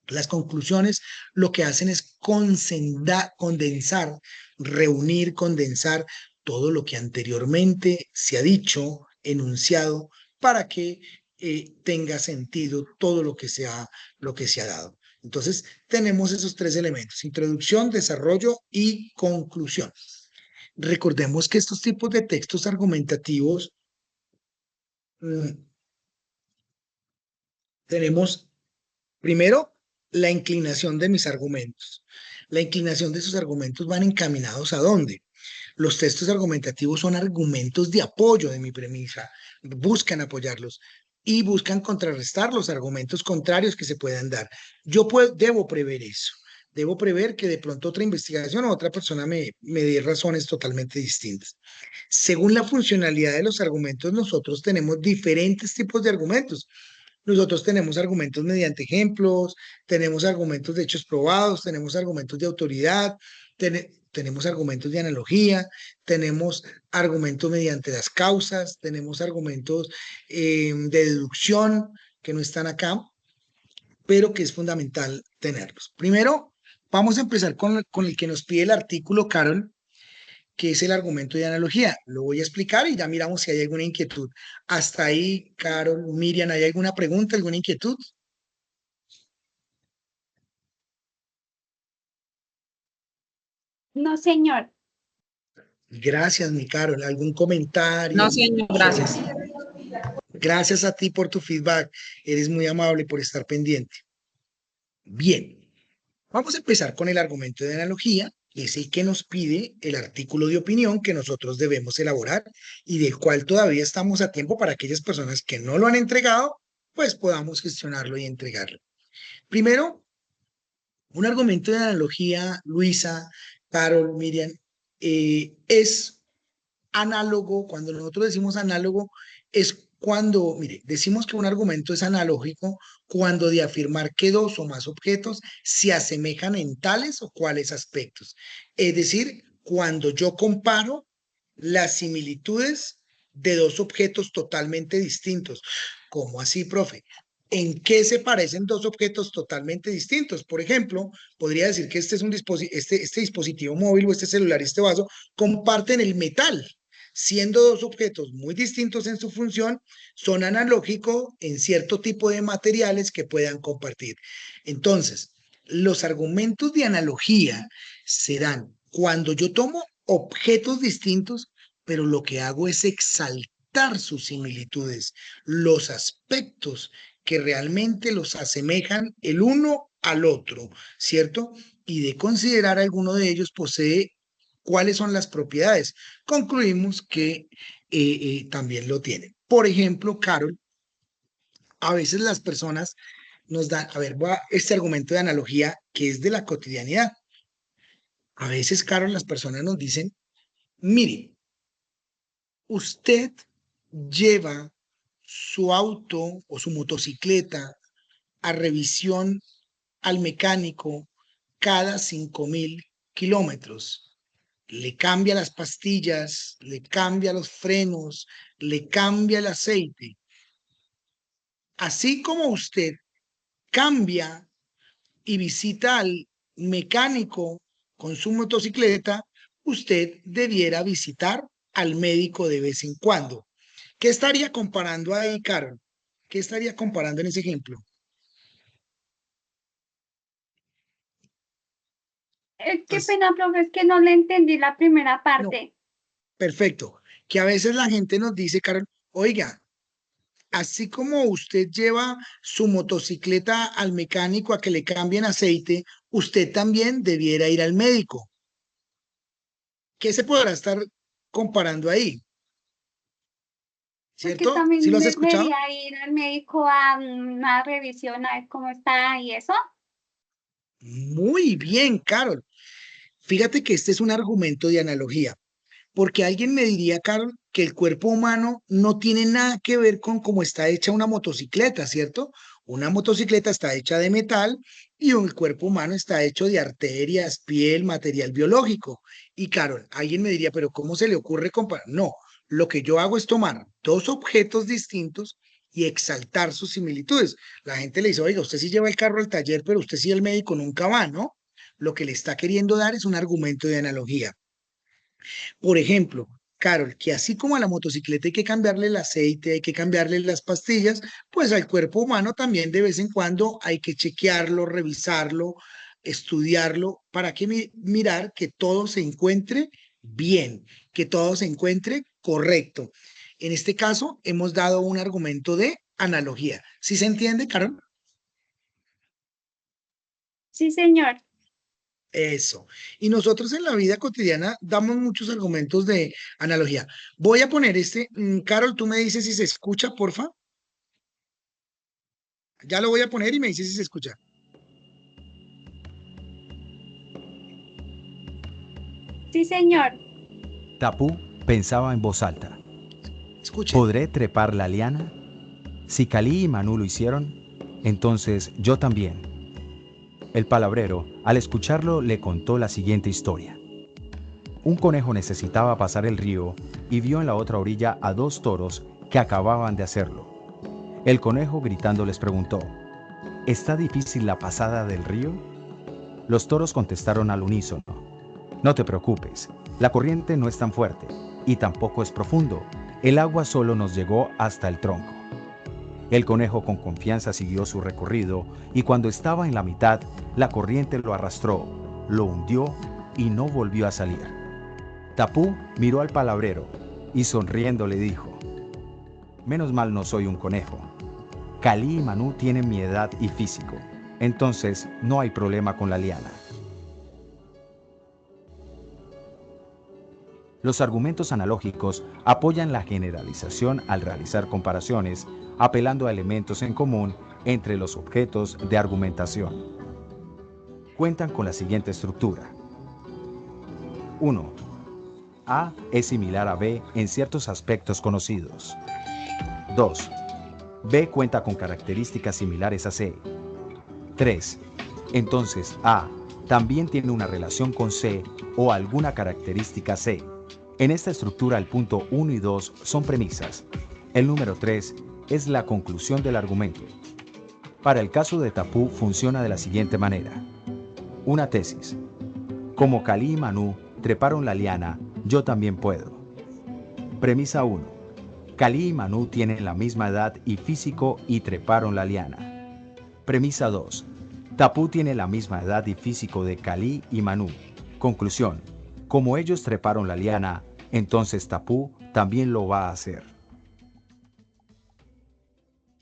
Las conclusiones lo que hacen es condensar, reunir, condensar todo lo que anteriormente se ha dicho, enunciado, para que tenga sentido todo lo que se ha dado. Entonces, tenemos esos tres elementos: introducción, desarrollo y conclusión. Recordemos que estos tipos de textos argumentativos tenemos primero la inclinación de mis argumentos. La inclinación de esos argumentos van encaminados a dónde. Los textos argumentativos son argumentos de apoyo de mi premisa, buscan apoyarlos y buscan contrarrestar los argumentos contrarios que se puedan dar. Debo prever eso. Debo prever que de pronto otra investigación o otra persona me dé razones totalmente distintas. Según la funcionalidad de los argumentos, nosotros tenemos diferentes tipos de argumentos. Nosotros tenemos argumentos mediante ejemplos, tenemos argumentos de hechos probados, tenemos argumentos de autoridad, tenemos argumentos de analogía, tenemos argumentos mediante las causas, tenemos argumentos de deducción que no están acá, pero que es fundamental tenerlos. Primero, vamos a empezar con el que nos pide el artículo, Carol, que es el argumento de analogía. Lo voy a explicar y ya miramos si hay alguna inquietud. Hasta ahí, Carol, Miriam, ¿hay alguna pregunta, alguna inquietud? No, señor. Gracias, mi Carol. ¿Algún No, comentario? señor, gracias. Gracias a ti por tu feedback. Eres muy amable por estar pendiente. Bien, vamos a empezar con el argumento de analogía, que es el que nos pide el artículo de opinión que nosotros debemos elaborar y del cual todavía estamos a tiempo para aquellas personas que no lo han entregado, pues podamos gestionarlo y entregarlo. Primero, un argumento de analogía, Luisa, Carol, Miriam, es análogo. Cuando nosotros decimos análogo, es cuando, mire, decimos que un argumento es analógico cuando de afirmar que dos o más objetos se asemejan en tales o cuales aspectos. Es decir, cuando yo comparo las similitudes de dos objetos totalmente distintos. ¿Cómo así, profe? ¿En qué se parecen dos objetos totalmente distintos? Por ejemplo, podría decir que este dispositivo móvil o este celular y este vaso comparten el metal. Siendo dos objetos muy distintos en su función, son analógicos en cierto tipo de materiales que puedan compartir. Entonces, los argumentos de analogía se dan cuando yo tomo objetos distintos, pero lo que hago es exaltar sus similitudes, los aspectos que realmente los asemejan el uno al otro, ¿cierto? Y de considerar alguno de ellos posee cuáles son las propiedades. Concluimos que también lo tienen. Por ejemplo, Carol, A veces las personas nos dan, a ver, este argumento de analogía que es de la cotidianidad. A veces, Carol, las personas nos dicen, mire, usted lleva su auto o su motocicleta a revisión al mecánico cada 5.000 kilómetros. Le cambia las pastillas, le cambia los frenos, le cambia el aceite. Así como usted cambia y visita al mecánico con su motocicleta, usted debiera visitar al médico de vez en cuando. ¿Qué estaría comparando ahí, Carol? ¿Qué estaría comparando en ese ejemplo? Qué As- pena, profe, es que no le entendí la primera no, parte. perfecto. Que a veces la gente nos dice, Carol, oiga, así como usted lleva su motocicleta al mecánico a que le cambien aceite, usted también debiera ir al médico. ¿Qué se podrá estar comparando ahí? Pues que ¿Cierto? ¿Sí lo también has escuchado? debería ir al médico a una revisión a ver cómo está y eso. Muy bien, Carol. Fíjate que este es un argumento de analogía, porque alguien me diría, Carol, que el cuerpo humano no tiene nada que ver con cómo está hecha una motocicleta, ¿cierto? Una motocicleta está hecha de metal y el cuerpo humano está hecho de arterias, piel, material biológico. Y Carol, alguien me diría, pero ¿cómo se le ocurre comparar? No, lo que yo hago es tomar dos objetos distintos y exaltar sus similitudes. La gente le dice, oiga, usted sí lleva el carro al taller, pero usted sí el médico nunca va, ¿no? Lo que le está queriendo dar es un argumento de analogía. Por ejemplo, Carol, que así como a la motocicleta hay que cambiarle el aceite, hay que cambiarle las pastillas, pues al cuerpo humano también de vez en cuando hay que chequearlo, revisarlo, estudiarlo, para que mirar que todo se encuentre bien, que todo se encuentre correcto. En este caso, hemos dado un argumento de analogía. ¿Sí se entiende, Carol? Sí, señor. Eso. Y nosotros en la vida cotidiana damos muchos argumentos de analogía. Voy a poner este. Carol, tú me dices si se escucha, porfa. Ya lo voy a poner y me dices si se escucha. Sí, señor. Tapú pensaba en voz alta. Escuchen. ¿Podré trepar la liana? Si Calí y Manú lo hicieron, entonces yo también. El palabrero, al escucharlo, le contó la siguiente historia. Un conejo necesitaba pasar el río y vio en la otra orilla a dos toros que acababan de hacerlo. El conejo gritando les preguntó, ¿está difícil la pasada del río? Los toros contestaron al unísono, no te preocupes, la corriente no es tan fuerte y tampoco es profundo, el agua solo nos llegó hasta el tronco. El conejo con confianza siguió su recorrido y cuando estaba en la mitad, la corriente lo arrastró, lo hundió y no volvió a salir. Tapú miró al palabrero y sonriendo le dijo, menos mal no soy un conejo. Calí y Manú tienen mi edad y físico, entonces no hay problema con la liana. Los argumentos analógicos apoyan la generalización al realizar comparaciones, apelando a elementos en común entre los objetos de argumentación. Cuentan con la siguiente estructura. 1. A es similar a B en ciertos aspectos conocidos. 2. B cuenta con características similares a C. 3. Entonces A también tiene una relación con C o alguna característica C. En esta estructura el punto 1 y 2 son premisas. El número 3 es la conclusión del argumento. Para el caso de Tapú funciona de la siguiente manera. Una tesis. Como Calí y Manú treparon la liana, yo también puedo. Premisa 1. Calí y Manú tienen la misma edad y físico y treparon la liana. Premisa 2. Tapú tiene la misma edad y físico de Calí y Manú. Conclusión. Como ellos treparon la liana, entonces Tapú también lo va a hacer.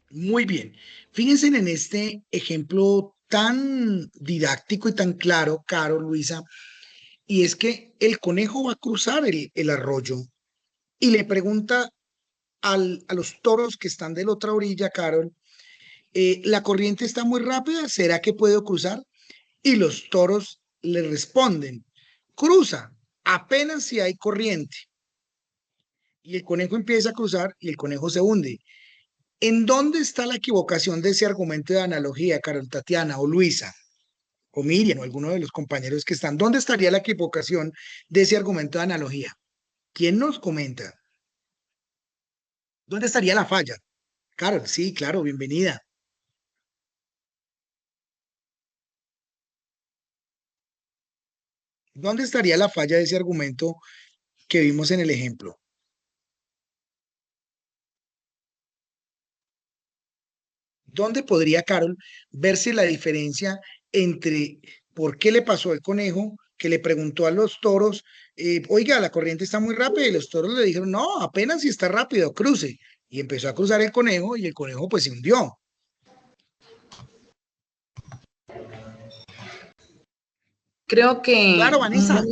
Muy bien. Fíjense en este ejemplo tan didáctico y tan claro, Carol, Luisa, y es que el conejo va a cruzar el arroyo y le pregunta a los toros que están de la otra orilla, Carol, La corriente está muy rápida, ¿será que puedo cruzar? Y los toros le responden, cruza, apenas si hay corriente. Y el conejo empieza a cruzar y el conejo se hunde. ¿En dónde está la equivocación de ese argumento de analogía, Carol Tatiana o Luisa o Miriam o alguno de los compañeros que están? ¿Dónde estaría la equivocación de ese argumento de analogía? ¿Quién nos comenta? ¿Dónde estaría la falla? Carol, sí, claro, bienvenida. ¿Dónde estaría la falla de ese argumento que vimos en el ejemplo? ¿Dónde podría, Carol, verse la diferencia entre por qué le pasó al conejo que le preguntó a los toros, oiga, la corriente está muy rápida y los toros le dijeron, no, apenas si está rápido, cruce. Y empezó a cruzar el conejo y el conejo pues se hundió. Creo Claro, que, Vanessa.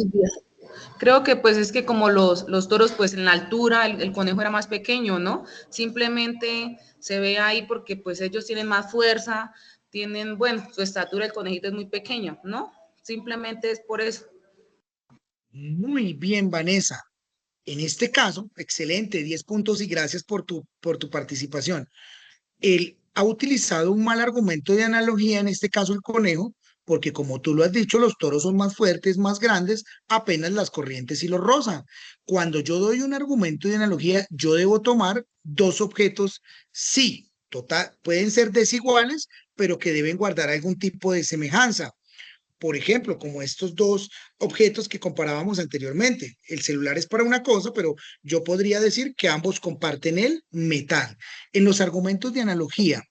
creo que pues es que como los toros pues en la altura, el conejo era más pequeño, ¿no? Simplemente se ve ahí porque pues ellos tienen más fuerza, tienen, bueno, su estatura, el conejito es muy pequeño, ¿no? Simplemente es por eso. Muy bien, Vanessa. En este caso, excelente, 10 puntos y gracias por tu participación. Él ha utilizado un mal argumento de analogía, en este caso el conejo, porque como tú lo has dicho, los toros son más fuertes, más grandes, apenas las corrientes y los rozan. Cuando yo doy un argumento de analogía, yo debo tomar dos objetos, sí, total, pueden ser desiguales, pero que deben guardar algún tipo de semejanza. Por ejemplo, como estos dos objetos que comparábamos anteriormente. El celular es para una cosa, pero yo podría decir que ambos comparten el metal. En los argumentos de analogía,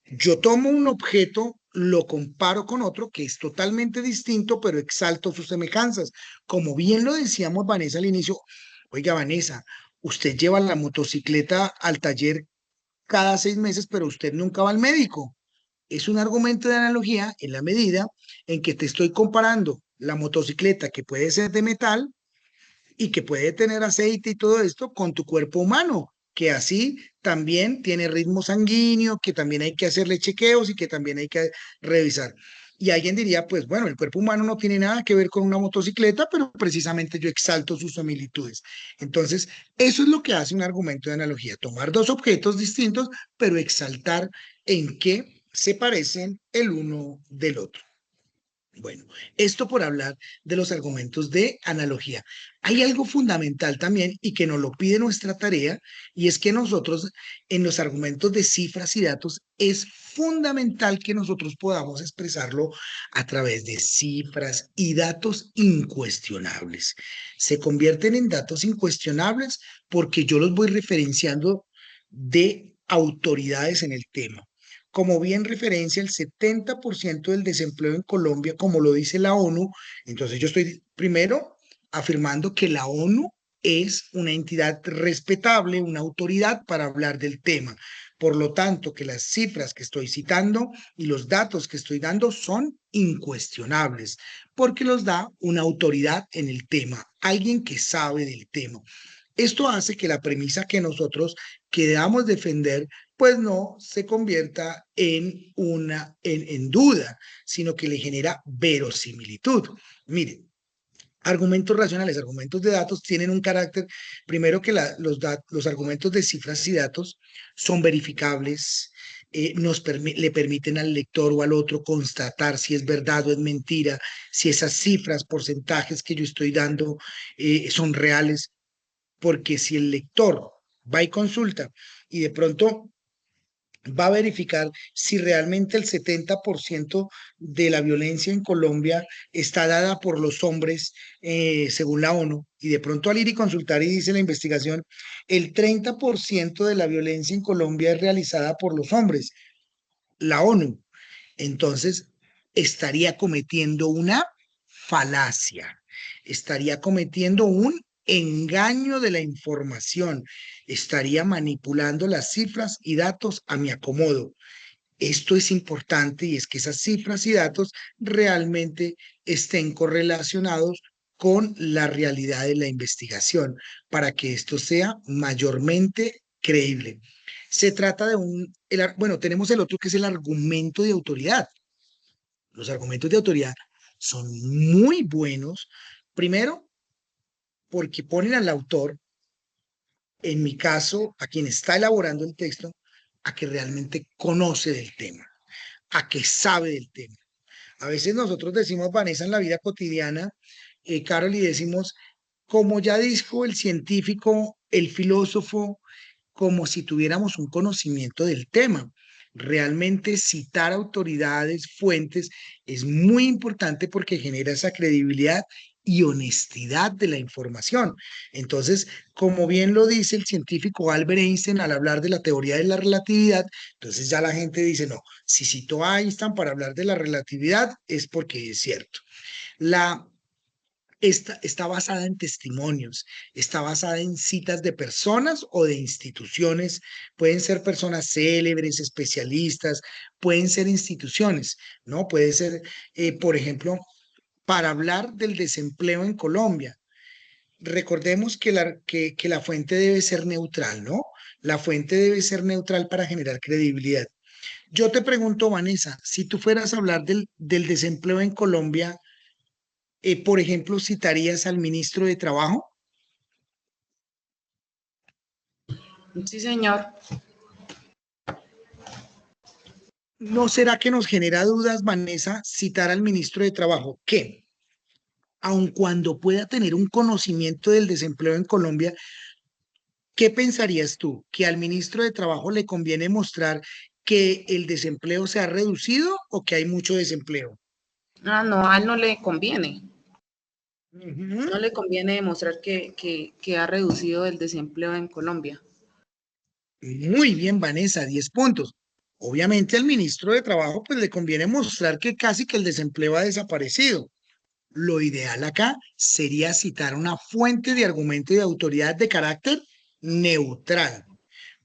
yo tomo un objeto, lo comparo con otro que es totalmente distinto, pero exalto sus semejanzas. Como bien lo decíamos, Vanessa, al inicio, oiga, Vanessa, usted lleva la motocicleta al taller cada 6 meses, pero usted nunca va al médico. Es un argumento de analogía en la medida en que te estoy comparando la motocicleta que puede ser de metal y que puede tener aceite y todo esto con tu cuerpo humano, que así también tiene ritmo sanguíneo, que también hay que hacerle chequeos y que también hay que revisar. Y alguien diría, pues bueno, el cuerpo humano no tiene nada que ver con una motocicleta, pero precisamente yo exalto sus similitudes. Entonces, eso es lo que hace un argumento de analogía, tomar dos objetos distintos, pero exaltar en qué se parecen el uno del otro. Bueno, esto por hablar de los argumentos de analogía. Hay algo fundamental también y que nos lo pide nuestra tarea, y es que nosotros en los argumentos de cifras y datos es fundamental que nosotros podamos expresarlo a través de cifras y datos incuestionables. Se convierten en datos incuestionables porque yo los voy referenciando de autoridades en el tema. Como bien referencia, el 70% del desempleo en Colombia, como lo dice la ONU, entonces yo estoy primero afirmando que la ONU es una entidad respetable, una autoridad para hablar del tema. Por lo tanto, que las cifras que estoy citando y los datos que estoy dando son incuestionables, porque los da una autoridad en el tema, alguien que sabe del tema. Esto hace que la premisa que nosotros queramos defender pues no se convierta en duda, sino que le genera verosimilitud. Miren, argumentos racionales, argumentos de datos tienen un carácter, primero que los argumentos de cifras y datos son verificables, le permiten al lector o al otro constatar si es verdad o es mentira, si esas cifras, porcentajes que yo estoy dando son reales, porque si el lector va y consulta y de pronto va a verificar si realmente el 70% de la violencia en Colombia está dada por los hombres, según la ONU, y de pronto al ir y consultar y dice la investigación, el 30% de la violencia en Colombia es realizada por los hombres, la ONU, entonces estaría cometiendo una falacia, estaría cometiendo un engaño de la información, estaría manipulando las cifras y datos a mi acomodo. Esto es importante y es que esas cifras y datos realmente estén correlacionados con la realidad de la investigación para que esto sea mayormente creíble. Se trata de bueno, tenemos el otro que es el argumento de autoridad. Los argumentos de autoridad son muy buenos, primero porque ponen al autor, en mi caso, a quien está elaborando el texto, a que realmente conoce del tema, a que sabe del tema. A veces nosotros decimos, Vanessa, en la vida cotidiana, Carol, y decimos, como ya dijo el científico, el filósofo, como si tuviéramos un conocimiento del tema. Realmente citar autoridades, fuentes, es muy importante porque genera esa credibilidad y honestidad de la información. Entonces, como bien lo dice el científico Albert Einstein al hablar de la teoría de la relatividad, entonces ya la gente dice, no, si citó a Einstein para hablar de la relatividad es porque es cierto. La está basada en testimonios, está basada en citas de personas o de instituciones. Pueden ser personas célebres, especialistas, pueden ser instituciones, ¿no? Puede ser, por ejemplo, para hablar del desempleo en Colombia. Recordemos que la fuente debe ser neutral, ¿no? La fuente debe ser neutral para generar credibilidad. Yo te pregunto, Vanessa, si tú fueras a hablar del desempleo en Colombia, por ejemplo, ¿citarías al ministro de Trabajo? Sí, señor. ¿No será que nos genera dudas, Vanessa, citar al ministro de Trabajo? Que, aun cuando pueda tener un conocimiento del desempleo en Colombia, ¿qué pensarías tú? ¿Que al ministro de Trabajo le conviene mostrar que el desempleo se ha reducido o que hay mucho desempleo? Ah, no, a él no le conviene. Ujú. No le conviene demostrar que ha reducido el desempleo en Colombia. Muy bien, Vanessa, 10 puntos. Obviamente al ministro de Trabajo pues le conviene mostrar que casi que el desempleo ha desaparecido. Lo ideal acá sería citar una fuente de argumento y de autoridad de carácter neutral,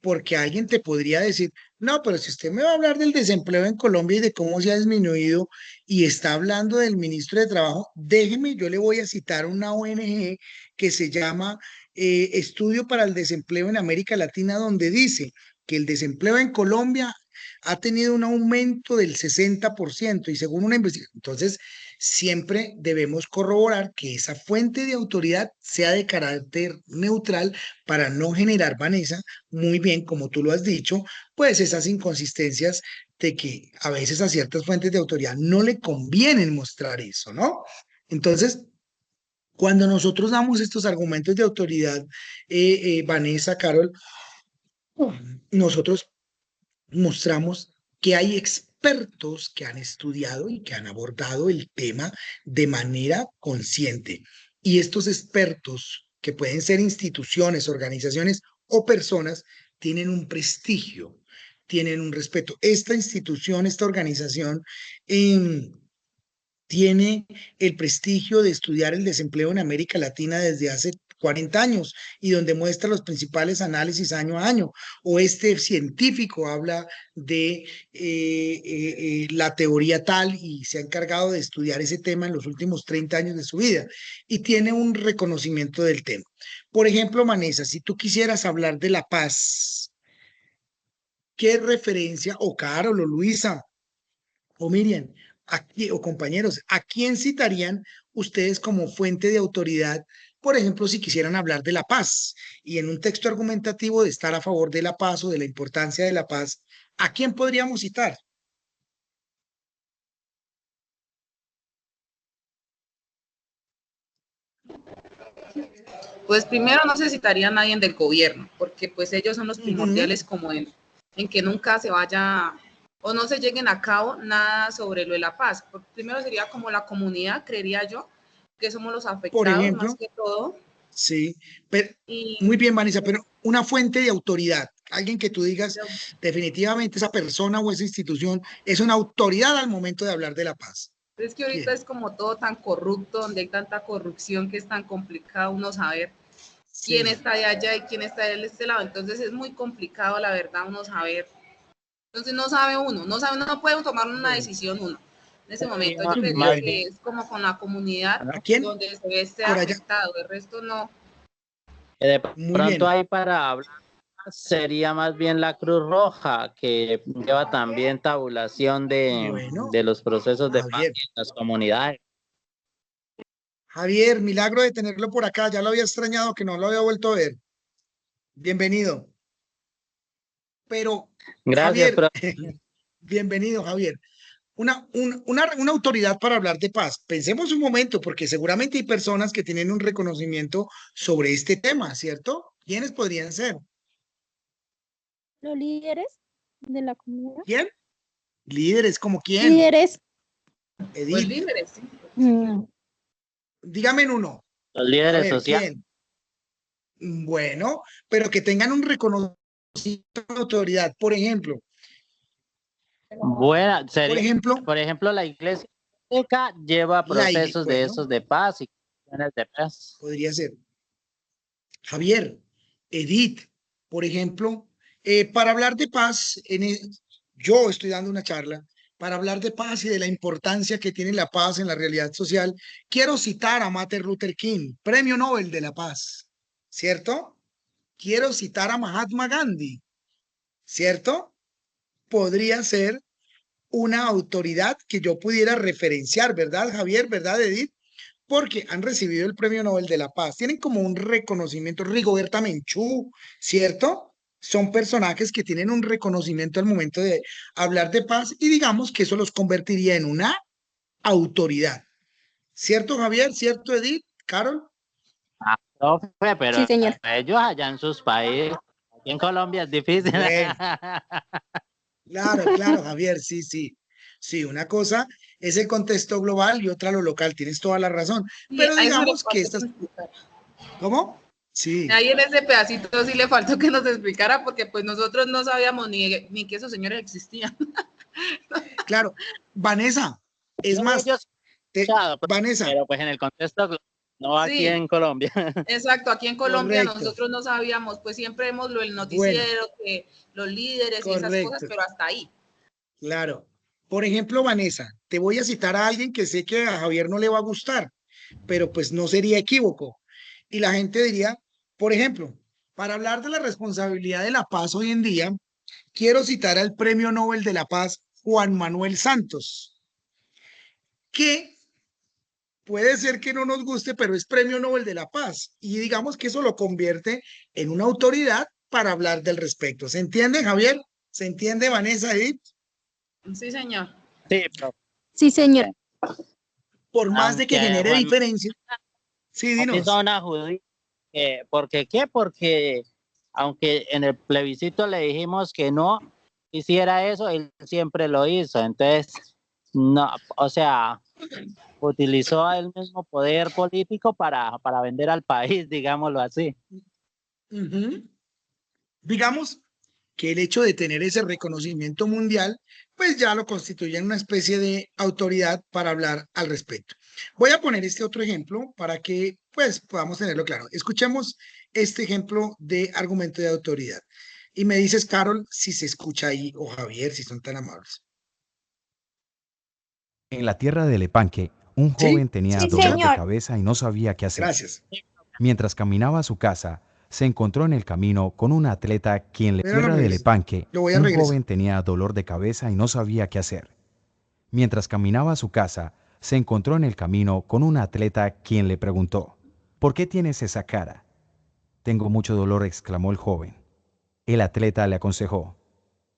porque alguien te podría decir, no, pero si usted me va a hablar del desempleo en Colombia y de cómo se ha disminuido y está hablando del ministro de Trabajo, déjeme, yo le voy a citar una ONG que se llama Estudio para el Desempleo en América Latina, donde dice que el desempleo en Colombia ha tenido un aumento del 60% y según una investigación. Entonces, siempre debemos corroborar que esa fuente de autoridad sea de carácter neutral para no generar, Vanessa, muy bien, como tú lo has dicho, pues esas inconsistencias de que a veces a ciertas fuentes de autoridad no le convienen mostrar eso, ¿no? Entonces, cuando nosotros damos estos argumentos de autoridad, Vanessa, Carol, nosotros mostramos que hay expertos que han estudiado y que han abordado el tema de manera consciente. Y estos expertos, que pueden ser instituciones, organizaciones o personas, tienen un prestigio, tienen un respeto. Esta institución, esta organización, tiene el prestigio de estudiar el desempleo en América Latina desde hace 40 años y donde muestra los principales análisis año a año. O este científico habla de la teoría tal y se ha encargado de estudiar ese tema en los últimos 30 años de su vida y tiene un reconocimiento del tema. Por ejemplo, Vanessa, si tú quisieras hablar de la paz, ¿qué referencia, o Carol, o Luisa, o Miriam, aquí, o compañeros, ¿a quién citarían ustedes como fuente de autoridad, por ejemplo, si quisieran hablar de la paz y en un texto argumentativo de estar a favor de la paz o de la importancia de la paz, ¿a quién podríamos citar? Pues primero no se citaría a nadie del gobierno, porque pues ellos son los Ujú. primordiales como en que nunca se vaya o no se lleguen a cabo nada sobre lo de la paz. Primero sería como la comunidad, creería yo, que somos los Por afectados más ejemplo, que todo. sí, pero, muy Y bien, Vanessa, pero una fuente de autoridad, alguien que tú digas definitivamente esa persona o esa institución es una autoridad al momento de hablar de la paz. es que ahorita ¿Quién? es como todo tan corrupto, donde hay tanta corrupción que es tan complicado uno saber quién Sí, está de allá y quién está de este lado. Entonces es muy complicado, la verdad, uno saber. Entonces no sabe uno, no puede tomar una bueno, decisión uno en ese Sí, momento. Yo creería más bueno. bien, que es como con la comunidad ¿A quién? donde se ve este Por allá. afectado, el resto no. de Muy pronto bien. hay para hablar sería más bien la Cruz Roja, que lleva también tabulación Bueno, de los procesos de paz Javier, en las comunidades. Javier, milagro de tenerlo por acá. Ya lo había extrañado, que no lo había vuelto a ver. Bienvenido. Pero, Gracias, Javier, profe. bienvenido, Javier. Una autoridad para hablar de paz. Pensemos un momento, porque seguramente hay personas que tienen un reconocimiento sobre este tema, ¿cierto? ¿Quiénes podrían ser? Los líderes de la comunidad. ¿Quién? Líderes, ¿como quién? Líderes. Pues Edith, líderes, sí. dígame en uno. Los A líderes ver, sociales. ¿quién? Bueno, pero que tengan un reconocimiento de autoridad. Bueno, Por sería, ejemplo, por ejemplo, la iglesia católica lleva procesos de bueno, esos de paz y cuestiones de paz. podría ser. Javier, Edith, por ejemplo, para hablar de paz, yo estoy dando una charla para hablar de paz y de la importancia que tiene la paz en la realidad social. Quiero citar a Martin Luther King, Premio Nobel de la Paz, ¿cierto? Quiero citar a Mahatma Gandhi, ¿cierto? Podría ser una autoridad que yo pudiera referenciar, ¿verdad, Javier? ¿Verdad, Edith? Porque han recibido el Premio Nobel de la Paz. Tienen como un reconocimiento, Rigoberta Menchú, ¿cierto? Son personajes que tienen un reconocimiento al momento de hablar de paz y digamos que eso los convertiría en una autoridad. ¿Cierto, Javier? ¿Cierto, Edith? ¿Carol? Ah, profe, Sí, pero señor. ellos allá en sus países, aquí en Colombia es difícil. Bueno, claro, claro, Javier, sí, sí. Sí, una cosa es el contexto global y otra lo local, tienes toda la razón. Y Pero a eso le digamos que faltó que estas, nos explicara. ¿cómo? Sí, Ahí en ese pedacito sí le faltó que nos explicara porque pues nosotros no sabíamos ni que esos señores existían. claro. Vanessa, es Yo de más, ellos he escuchado, Vanessa, pero pues en el contexto, no aquí Sí, en Colombia. exacto, aquí en Colombia correcto. nosotros no sabíamos, pues siempre vemos lo del Bueno, noticiero, que los líderes y esas cosas, correcto, pero hasta ahí. claro. Por ejemplo, Vanessa, te voy a citar a alguien que sé que a Javier no le va a gustar, pero pues no sería equívoco. Y la gente diría, por ejemplo, para hablar de la responsabilidad de la paz hoy en día, quiero citar al Premio Nobel de la Paz, Juan Manuel Santos, que puede ser que no nos guste, pero es Premio Nobel de la Paz. Y digamos que eso lo convierte en una autoridad para hablar del respecto. ¿Se entiende, Javier? ¿Se entiende, Vanessa, Edith? Sí, señor. Sí, pero Sí, señor. Por más de que aunque genere Juan diferencias. Sí, hizo dinos. una judía, ¿por qué qué? Porque aunque en el plebiscito le dijimos que no hiciera eso, él siempre lo hizo. Entonces, no, o sea, utilizó el mismo poder político para vender al país, digámoslo así. Ujú. Digamos que el hecho de tener ese reconocimiento mundial, pues ya lo constituye en una especie de autoridad para hablar al respecto. Voy a poner este otro ejemplo para que pues podamos tenerlo claro. Escuchemos este ejemplo de argumento de autoridad. Y me dices, Carol, si se escucha ahí, o Javier, si son tan amables. En la tierra de Lepanque, un ¿Sí? joven tenía ¿Se Sí, dolor escucha? de señor. cabeza y no sabía qué hacer. Gracias. Mientras caminaba a su casa, se encontró en el camino con un atleta quien en la Pero lo tierra de regreso. Lepanque, Lo voy a un regresar. joven tenía dolor de cabeza y no sabía qué hacer. Mientras caminaba a su casa, se encontró en el camino con un atleta quien le preguntó, ¿por qué tienes esa cara? Tengo mucho dolor, exclamó el joven. El atleta le aconsejó,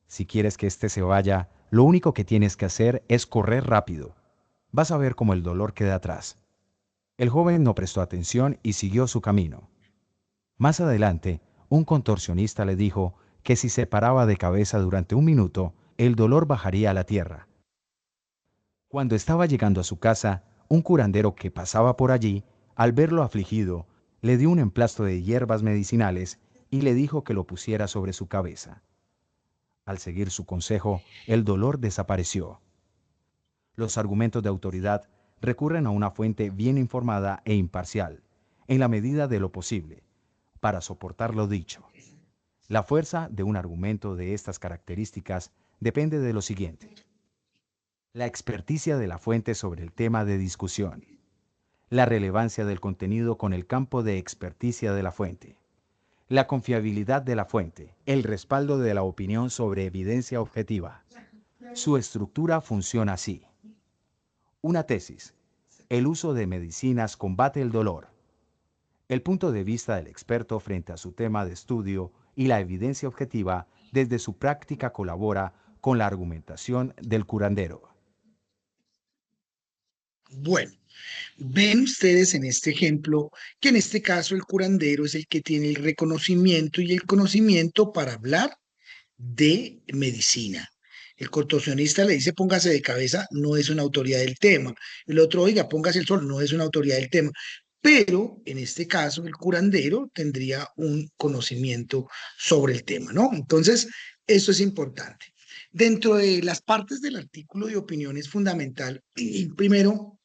si quieres que éste se vaya, lo único que tienes que hacer es correr rápido. Vas a ver cómo el dolor queda atrás. El joven no prestó atención y siguió su camino. Más adelante, un contorsionista le dijo que si se paraba de cabeza durante un minuto, el dolor bajaría a la tierra. Cuando estaba llegando a su casa, un curandero que pasaba por allí, al verlo afligido, le dio un emplasto de hierbas medicinales y le dijo que lo pusiera sobre su cabeza. Al seguir su consejo, el dolor desapareció. Los argumentos de autoridad recurren a una fuente bien informada e imparcial, en la medida de lo posible, para soportar lo dicho. La fuerza de un argumento de estas características depende de lo siguiente: la experticia de la fuente sobre el tema de discusión, la relevancia del contenido con el campo de experticia de la fuente, La confiabilidad de la fuente, el respaldo de la opinión sobre evidencia objetiva. Su estructura funciona así. Una tesis. El uso de medicinas combate el dolor. El punto de vista del experto frente a su tema de estudio y la evidencia objetiva desde su práctica colabora con la argumentación del curandero. Bueno, ven ustedes en este ejemplo que en este caso el curandero es el que tiene el reconocimiento y el conocimiento para hablar de medicina. El contorsionista le dice póngase de cabeza, no es una autoridad del tema. El otro, oiga, póngase el sol, no es una autoridad del tema. Pero en este caso el curandero tendría un conocimiento sobre el tema, ¿no? Entonces, eso es importante. Dentro de las partes del artículo de opinión es fundamental, y primero,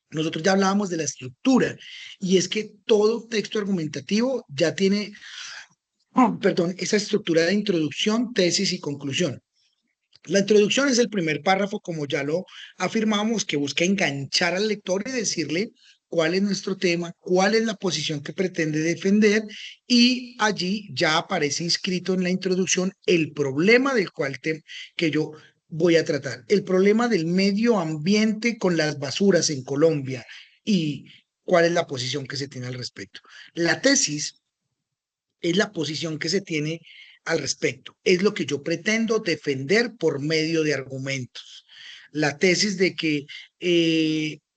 nosotros ya hablábamos de la estructura, y es que todo texto argumentativo ya tiene, perdón, esa estructura de introducción, tesis y conclusión. La introducción es el primer párrafo, como ya lo afirmamos, que busca enganchar al lector y decirle cuál es nuestro tema, cuál es la posición que pretende defender, y allí ya aparece inscrito en la introducción el problema del cual que yo voy a tratar, el problema del medio ambiente con las basuras en Colombia y cuál es la posición que se tiene al respecto. La tesis es la posición que se tiene al respecto. Es lo que yo pretendo defender por medio de argumentos. La tesis de que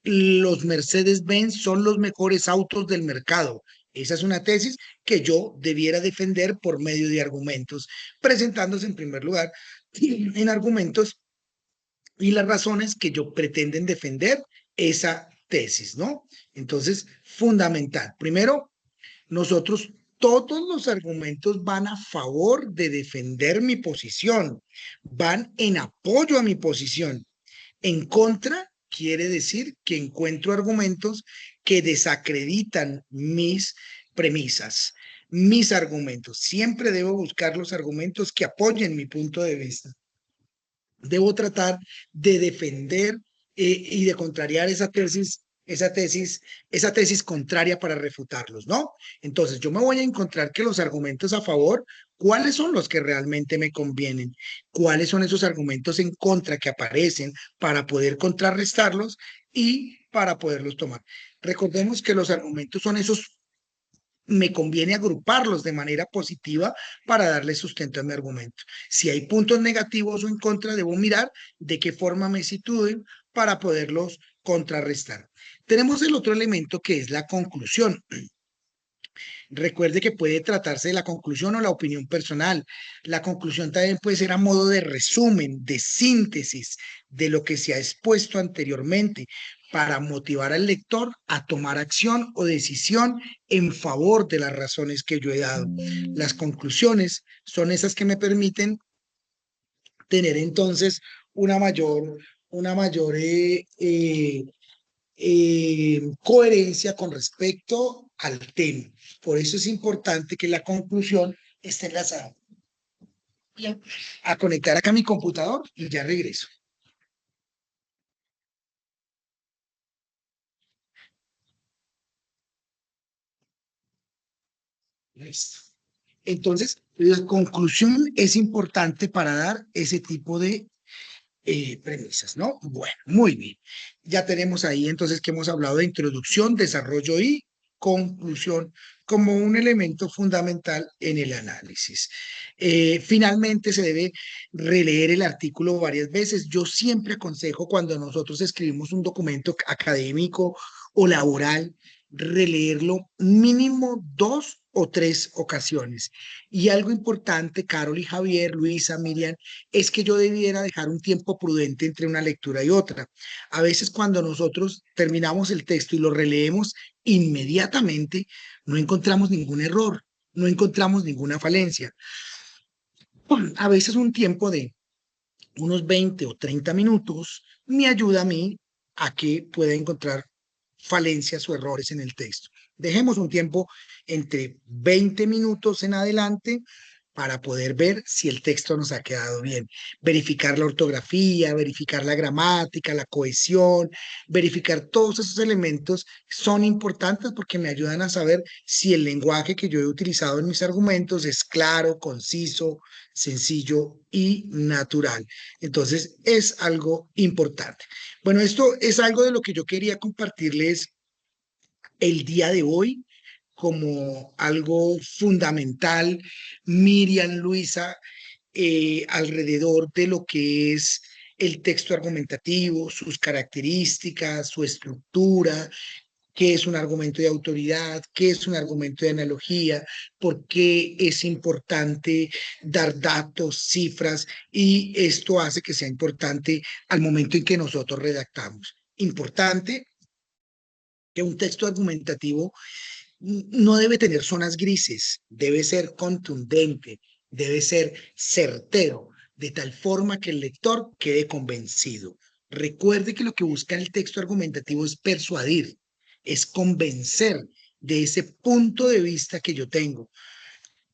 los Mercedes-Benz son los mejores autos del mercado. Esa es una tesis que yo debiera defender por medio de argumentos, presentándose en primer lugar en argumentos y las razones que yo pretenden defender esa tesis, ¿no? Entonces, fundamental. Primero, nosotros, todos los argumentos van a favor de defender mi posición, van en apoyo a mi posición. En contra quiere decir que encuentro argumentos que desacreditan mis premisas, mis argumentos. Siempre debo buscar los argumentos que apoyen mi punto de vista. Debo tratar de defender y de contrariar esa tesis contraria para refutarlos, ¿no? Entonces, yo me voy a encontrar que los argumentos a favor, ¿cuáles son los que realmente me convienen? ¿Cuáles son esos argumentos en contra que aparecen para poder contrarrestarlos y para poderlos tomar? Recordemos que los argumentos son esos, me conviene agruparlos de manera positiva para darle sustento a mi argumento. Si hay puntos negativos o en contra, debo mirar de qué forma me sitúen para poderlos contrarrestar. Tenemos el otro elemento que es la conclusión. Recuerde que puede tratarse de la conclusión o la opinión personal. La conclusión también puede ser a modo de resumen, de síntesis de lo que se ha expuesto anteriormente para motivar al lector a tomar acción o decisión en favor de las razones que yo he dado. Las conclusiones son esas que me permiten tener entonces una mayor coherencia con respecto al tema. Por eso es importante que la conclusión esté enlazada. Bien, a conectar acá mi computador y ya regreso. Listo. Entonces, la conclusión es importante para dar ese tipo de premisas, ¿no? Bueno, muy bien. Ya tenemos ahí entonces que hemos hablado de introducción, desarrollo y conclusión como un elemento fundamental en el análisis. Finalmente se debe releer el artículo varias veces. Yo siempre aconsejo cuando nosotros escribimos un documento académico o laboral, releerlo mínimo 2 o 3 ocasiones. Y algo importante, Carol y Javier, Luisa, Miriam, es que yo debiera dejar un tiempo prudente entre una lectura y otra. A veces cuando nosotros terminamos el texto y lo releemos inmediatamente, no encontramos ningún error, no encontramos ninguna falencia. A veces un tiempo de unos 20 o 30 minutos me ayuda a mí a que pueda encontrar falencias o errores en el texto. Dejemos un tiempo entre 20 minutos en adelante para poder ver si el texto nos ha quedado bien. Verificar la ortografía, verificar la gramática, la cohesión, verificar todos esos elementos son importantes porque me ayudan a saber si el lenguaje que yo he utilizado en mis argumentos es claro, conciso, sencillo y natural. Entonces, es algo importante. Bueno, esto es algo de lo que yo quería compartirles el día de hoy como algo fundamental, Miriam, Luisa, alrededor de lo que es el texto argumentativo, sus características, su estructura, qué es un argumento de autoridad, qué es un argumento de analogía, por qué es importante dar datos, cifras, y esto hace que sea importante al momento en que nosotros redactamos. Importante que un texto argumentativo no debe tener zonas grises, debe ser contundente, debe ser certero, de tal forma que el lector quede convencido. Recuerde que lo que busca el texto argumentativo es persuadir, es convencer de ese punto de vista que yo tengo.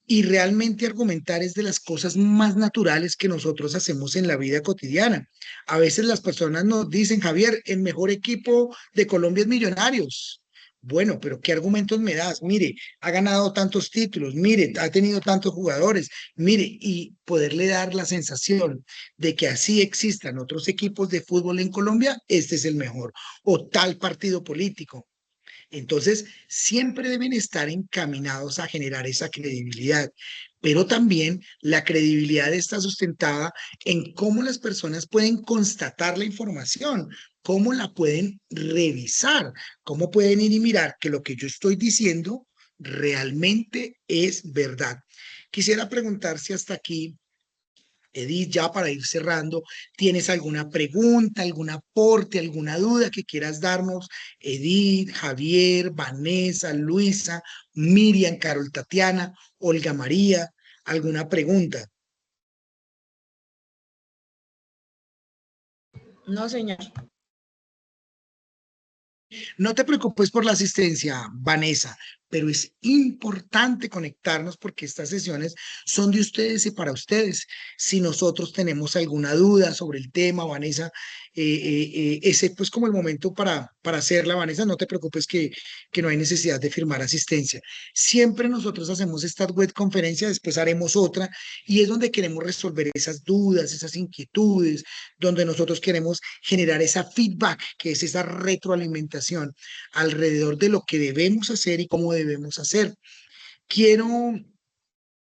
Y realmente argumentar es de las cosas más naturales que nosotros hacemos en la vida cotidiana. A veces las personas nos dicen, Javier, el mejor equipo de Colombia es Millonarios. Bueno, pero ¿qué argumentos me das? Mire, ha ganado tantos títulos, mire, ha tenido tantos jugadores, mire, y poderle dar la sensación de que así existan otros equipos de fútbol en Colombia, este es el mejor, o tal partido político. Entonces, siempre deben estar encaminados a generar esa credibilidad, pero también la credibilidad está sustentada en cómo las personas pueden constatar la información, cómo la pueden revisar, cómo pueden ir y mirar que lo que yo estoy diciendo realmente es verdad. Quisiera preguntar si hasta aquí, Edith, ya para ir cerrando, ¿tienes alguna pregunta, algún aporte, alguna duda que quieras darnos? Edith, Javier, Vanessa, Luisa, Miriam, Carol, Tatiana, Olga María, ¿alguna pregunta? No, señor. No te preocupes por la asistencia, Vanessa, pero es importante conectarnos porque estas sesiones son de ustedes y para ustedes. Si nosotros tenemos alguna duda sobre el tema, Vanessa, ese pues como el momento para hacerla, Vanessa, no te preocupes que no hay necesidad de firmar asistencia. Siempre nosotros hacemos esta web conferencia, después haremos otra y es donde queremos resolver esas dudas, esas inquietudes, donde nosotros queremos generar esa feedback, que es esa retroalimentación alrededor de lo que debemos hacer y cómo debemos hacer. Quiero,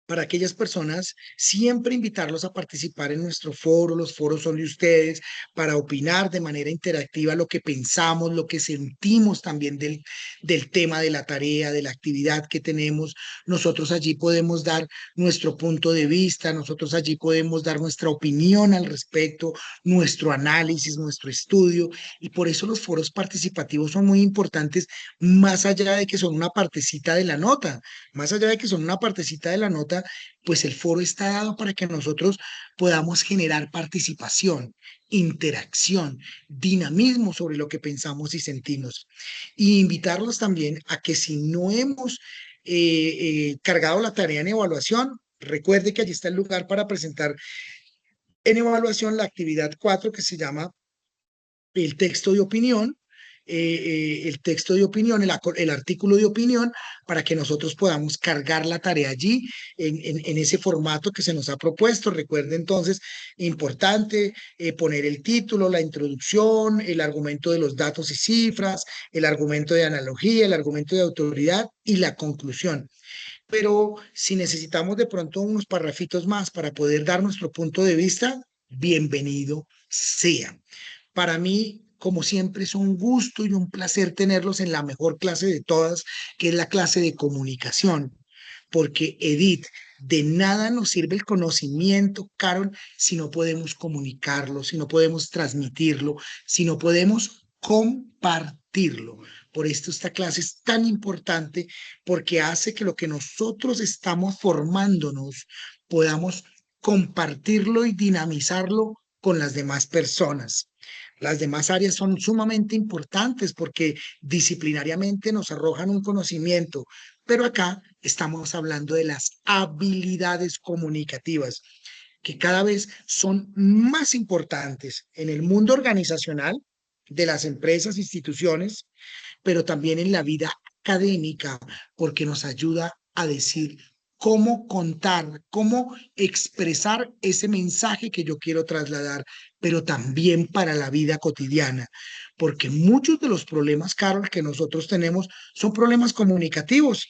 para aquellas personas, siempre invitarlos a participar en nuestro foro. Los foros son de ustedes para opinar de manera interactiva lo que pensamos, lo que sentimos también del tema de la tarea, de la actividad que tenemos. Nosotros allí podemos dar nuestro punto de vista, nosotros allí podemos dar nuestra opinión al respecto, nuestro análisis, nuestro estudio, y por eso los foros participativos son muy importantes, más allá de que son una partecita de la nota, más allá de que son una partecita de la nota, pues el foro está dado para que nosotros podamos generar participación, interacción, dinamismo sobre lo que pensamos y sentimos. Y invitarlos también a que si no hemos cargado la tarea en evaluación, recuerde que allí está el lugar para presentar en evaluación la actividad 4 que se llama el texto de opinión, el texto de opinión, el artículo de opinión, para que nosotros podamos cargar la tarea allí en ese formato que se nos ha propuesto. Recuerde entonces, importante poner el título, la introducción, el argumento de los datos y cifras, el argumento de analogía, el argumento de autoridad y la conclusión. Pero si necesitamos de pronto unos parrafitos más para poder dar nuestro punto de vista, bienvenido sea. Para mí, como siempre, es un gusto y un placer tenerlos en la mejor clase de todas, que es la clase de comunicación. Porque, Edith, de nada nos sirve el conocimiento, Carol, si no podemos comunicarlo, si no podemos transmitirlo, si no podemos compartirlo. Por esto esta clase es tan importante, porque hace que lo que nosotros estamos formándonos podamos compartirlo y dinamizarlo con las demás personas. Las demás áreas son sumamente importantes porque disciplinariamente nos arrojan un conocimiento, pero acá estamos hablando de las habilidades comunicativas, que cada vez son más importantes en el mundo organizacional de las empresas, instituciones, pero también en la vida académica, porque nos ayuda a decir cómo contar, cómo expresar ese mensaje que yo quiero trasladar, pero también para la vida cotidiana, porque muchos de los problemas, Carol, que nosotros tenemos son problemas comunicativos.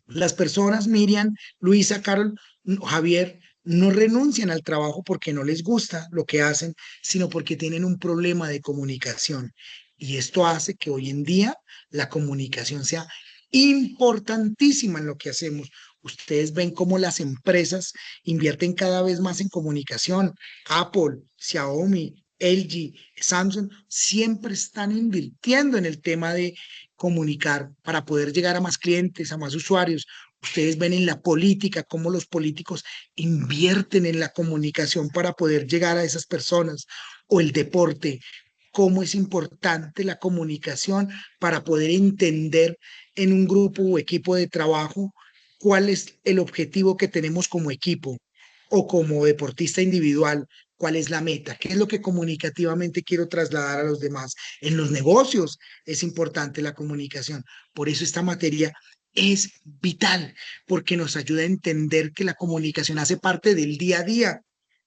Las personas, Miriam, Luisa, Carol, Javier, no renuncian al trabajo porque no les gusta lo que hacen, sino porque tienen un problema de comunicación. Y esto hace que hoy en día la comunicación sea importantísima en lo que hacemos. Ustedes ven cómo las empresas invierten cada vez más en comunicación. Apple, Xiaomi, LG, Samsung, siempre están invirtiendo en el tema de comunicar para poder llegar a más clientes, a más usuarios. Ustedes ven en la política cómo los políticos invierten en la comunicación para poder llegar a esas personas, o el deporte, cómo es importante la comunicación para poder entender en un grupo o equipo de trabajo cuál es el objetivo que tenemos como equipo o como deportista individual, cuál es la meta, qué es lo que comunicativamente quiero trasladar a los demás. En los negocios es importante la comunicación. Por eso esta materia es vital, porque nos ayuda a entender que la comunicación hace parte del día a día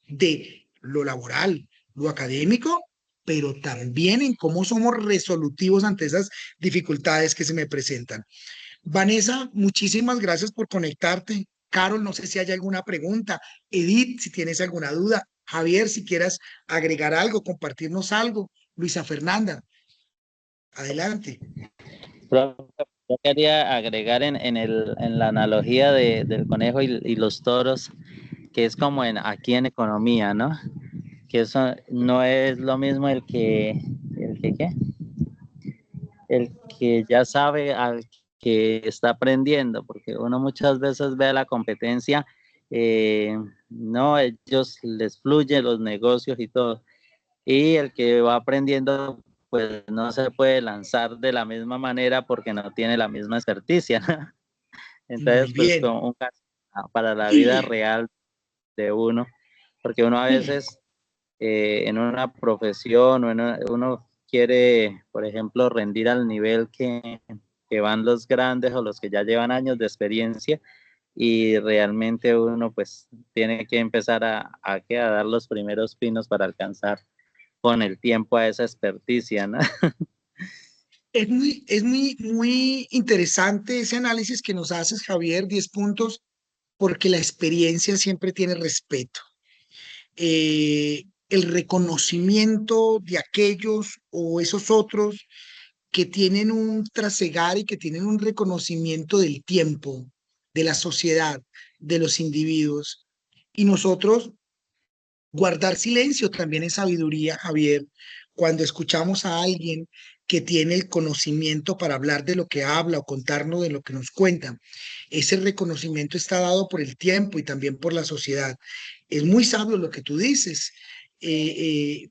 de lo laboral, lo académico, pero también en cómo somos resolutivos ante esas dificultades que se me presentan. Vanessa, muchísimas gracias por conectarte. Carol, no sé si hay alguna pregunta. Edith, si tienes alguna duda. Javier, si quieras agregar algo, compartirnos algo. Luisa Fernanda, adelante. Profe, yo quería agregar en la analogía del conejo y los toros, que es como aquí en economía, ¿no? Que eso no es lo mismo ¿qué? El que ya sabe al que está aprendiendo, porque uno muchas veces ve a la competencia, no, ellos les fluyen los negocios y todo, y el que va aprendiendo, pues no se puede lanzar de la misma manera porque no tiene la misma experticia, ¿no? Muy Entonces, pues bien. como un caso para la vida real de uno, porque uno a veces en una profesión uno quiere, por ejemplo, rendir al nivel que van los grandes o los que ya llevan años de experiencia, y realmente uno pues tiene que empezar a dar los primeros pinos para alcanzar con el tiempo a esa experticia, ¿no? Muy interesante ese análisis que nos haces, Javier, 10 puntos, porque la experiencia siempre tiene respeto. El reconocimiento de aquellos o esos otros que tienen un trasegar y que tienen un reconocimiento del tiempo, de la sociedad, de los individuos. Y nosotros guardar silencio también es sabiduría, Javier. Cuando escuchamos a alguien que tiene el conocimiento para hablar de lo que habla o contarnos de lo que nos cuenta, ese reconocimiento está dado por el tiempo y también por la sociedad. Es muy sabio lo que tú dices.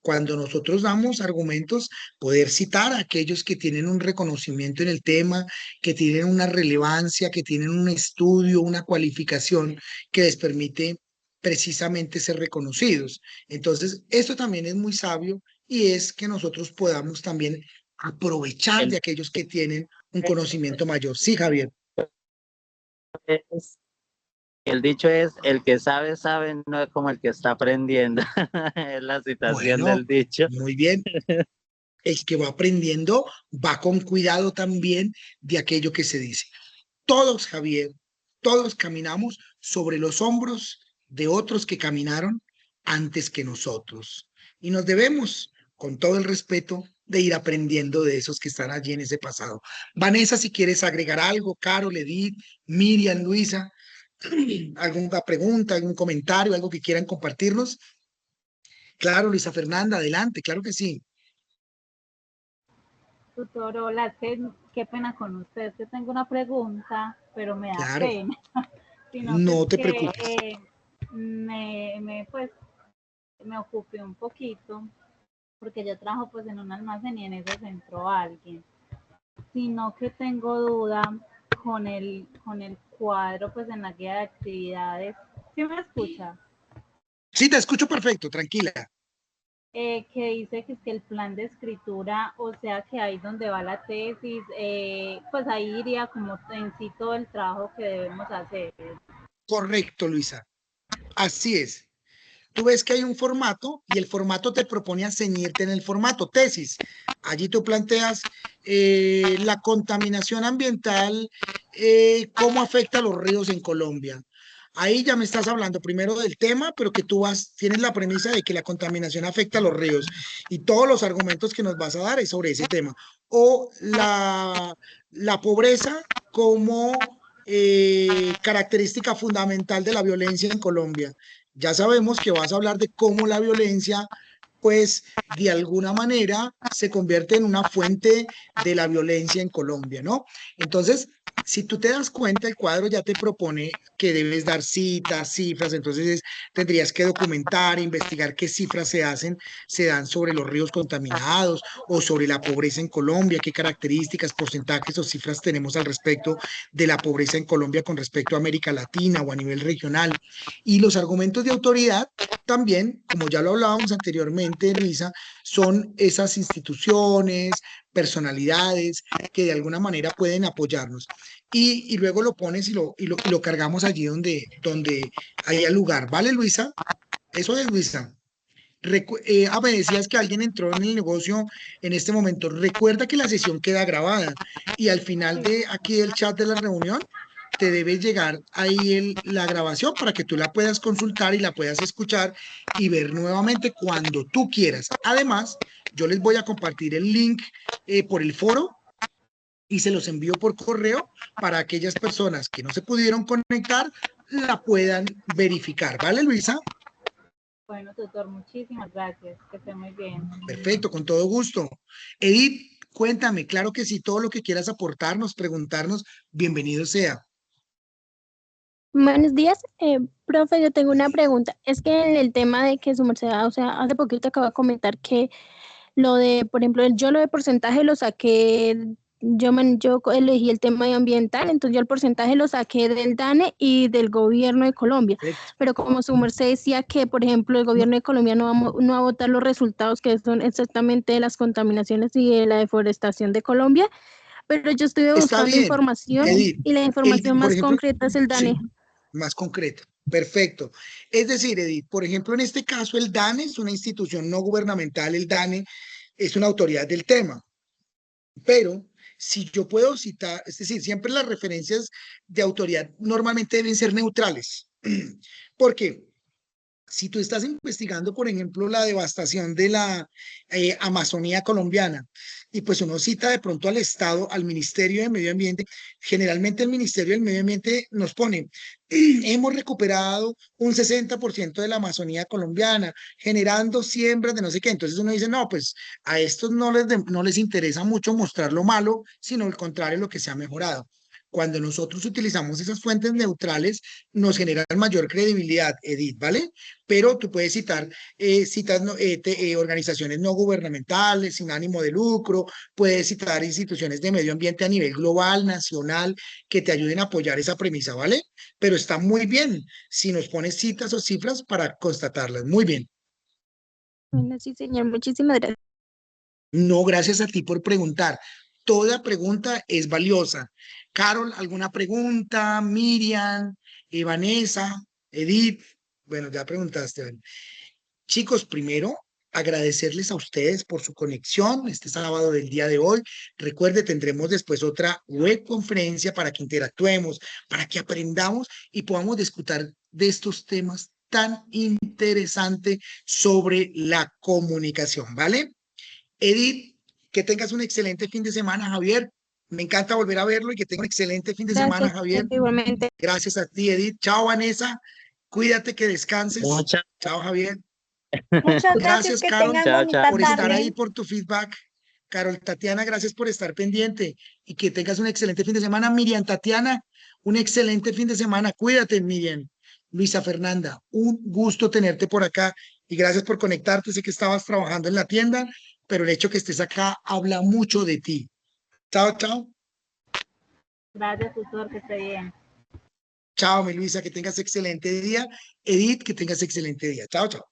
Cuando nosotros damos argumentos, poder citar a aquellos que tienen un reconocimiento en el tema, que tienen una relevancia, que tienen un estudio, una cualificación que les permite precisamente ser reconocidos. Entonces, esto también es muy sabio, y es que nosotros podamos también aprovechar de El, aquellos que tienen un conocimiento mayor. Sí, Javier. el dicho es, el que sabe, sabe, no es como el que está aprendiendo. Es la citación Bueno, del dicho. muy bien. El que va aprendiendo va con cuidado también de aquello que se dice. Todos, Javier, todos caminamos sobre los hombros de otros que caminaron antes que nosotros. Y nos debemos, con todo el respeto, de ir aprendiendo de esos que están allí en ese pasado. Vanessa, si quieres agregar algo, Carol, Edith, Miriam, Luisa, alguna pregunta, algún comentario, algo que quieran compartirnos. Claro, Luisa Fernanda, adelante, claro que sí. Tutor, hola, qué pena con usted, es que tengo una pregunta, pero me da Claro, pena, sino que es no te que preocupes. pues, me ocupé un poquito porque yo trabajo pues en un almacén y en eso se entró alguien, sino que tengo duda con el cuadro pues en la guía de actividades. ¿Sí me escucha? Sí, te escucho perfecto, tranquila. Que dice que es que el plan de escritura, o sea que ahí donde va la tesis, pues ahí iría como en sí todo el trabajo que debemos hacer. Correcto, Luisa. Así es. Tú ves que hay un formato y el formato te propone a ceñirte en el formato tesis. Allí tú planteas la contaminación ambiental, cómo afecta a los ríos en Colombia. Ahí ya me estás hablando primero del tema, pero que tú tienes la premisa de que la contaminación afecta a los ríos y todos los argumentos que nos vas a dar es sobre ese tema. O la pobreza como característica fundamental de la violencia en Colombia. Ya sabemos que vas a hablar de cómo la violencia, pues, de alguna manera se convierte en una fuente de la violencia en Colombia, ¿no? Entonces, si tú te das cuenta, el cuadro ya te propone que debes dar citas, cifras, entonces tendrías que documentar, investigar qué cifras se dan sobre los ríos contaminados o sobre la pobreza en Colombia, qué características, porcentajes o cifras tenemos al respecto de la pobreza en Colombia con respecto a América Latina o a nivel regional. Y los argumentos de autoridad también, como ya lo hablábamos anteriormente, Luisa, son esas instituciones, personalidades que de alguna manera pueden apoyarnos. Y luego lo pones y lo cargamos allí donde haya lugar. ¿Vale, Luisa? Eso es, Luisa. Me decías que alguien entró en el negocio en este momento. Recuerda que la sesión queda grabada y al final de aquí del chat de la reunión te debe llegar ahí la grabación para que tú la puedas consultar y la puedas escuchar y ver nuevamente cuando tú quieras. Además, yo les voy a compartir el link por el foro y se los envío por correo para aquellas personas que no se pudieron conectar la puedan verificar. ¿Vale, Luisa? Bueno, tutor, muchísimas gracias, que esté muy bien. Perfecto, con todo gusto. Edith, cuéntame, claro que sí, todo lo que quieras aportarnos, preguntarnos, bienvenido sea. Buenos días, profe, yo tengo una pregunta. Es que en el tema de que su merced, o sea, hace poquito acaba de comentar que lo de, por ejemplo, yo lo de porcentaje lo saqué, yo elegí el tema ambiental, entonces yo el porcentaje lo saqué del DANE y del gobierno de Colombia. Perfecto. Pero como su merced decía que, por ejemplo, el gobierno de Colombia no va a votar los resultados que son exactamente de las contaminaciones y de la deforestación de Colombia, pero yo estuve Está buscando bien, información Edith. y la información Por más ejemplo, concreta es el DANE. sí, más concreto. Perfecto. Es decir, Edith, por ejemplo, en este caso, el DANE es una institución no gubernamental, el DANE es una autoridad del tema. Pero si yo puedo citar, es decir, siempre las referencias de autoridad normalmente deben ser neutrales. ¿Por qué? Si tú estás investigando, por ejemplo, la devastación de la Amazonía colombiana, y pues uno cita de pronto al Estado, al Ministerio de Medio Ambiente, generalmente el Ministerio del Medio Ambiente nos pone, hemos recuperado un 60% de la Amazonía colombiana, generando siembras de no sé qué. Entonces uno dice, no, pues a estos no les interesa mucho mostrar lo malo, sino al contrario, lo que se ha mejorado. Cuando nosotros utilizamos esas fuentes neutrales, nos generan mayor credibilidad, Edith, ¿vale? Pero tú puedes citar organizaciones no gubernamentales, sin ánimo de lucro, puedes citar instituciones de medio ambiente a nivel global, nacional, que te ayuden a apoyar esa premisa, ¿vale? Pero está muy bien si nos pones citas o cifras para constatarlas. Muy bien. Bueno, sí, señor, muchísimas gracias. No, gracias a ti por preguntar. Toda pregunta es valiosa. Carol, ¿alguna pregunta? Miriam, Vanessa, Edith. Bueno, ya preguntaste. Bueno. Chicos, primero agradecerles a ustedes por su conexión este sábado del día de hoy. Recuerde, tendremos después otra web conferencia para que interactuemos, para que aprendamos y podamos discutir de estos temas tan interesantes sobre la comunicación, ¿vale? Edith, que tengas un excelente fin de semana, Javier. Me encanta volver a verlo y que tenga un excelente fin de semana, Gracias, Javier. igualmente. Gracias a ti, Edith. Chao, Vanessa. Cuídate, que descanses. Muchas, Chao, Javier. Muchas gracias, Gracias, que Carol, tengan chao, bonita chao. por estar ahí, tarde. por tu feedback. Carol, Tatiana, gracias por estar pendiente y que tengas un excelente fin de semana. Miriam, Tatiana, un excelente fin de semana. Cuídate, Miriam. Luisa Fernanda, un gusto tenerte por acá y gracias por conectarte. Sé que estabas trabajando en la tienda, pero el hecho que estés acá habla mucho de ti. Chao, chao. Gracias, tutor, que esté bien. Chao, mi Luisa, que tengas excelente día. Edith, que tengas excelente día. Chao, chao.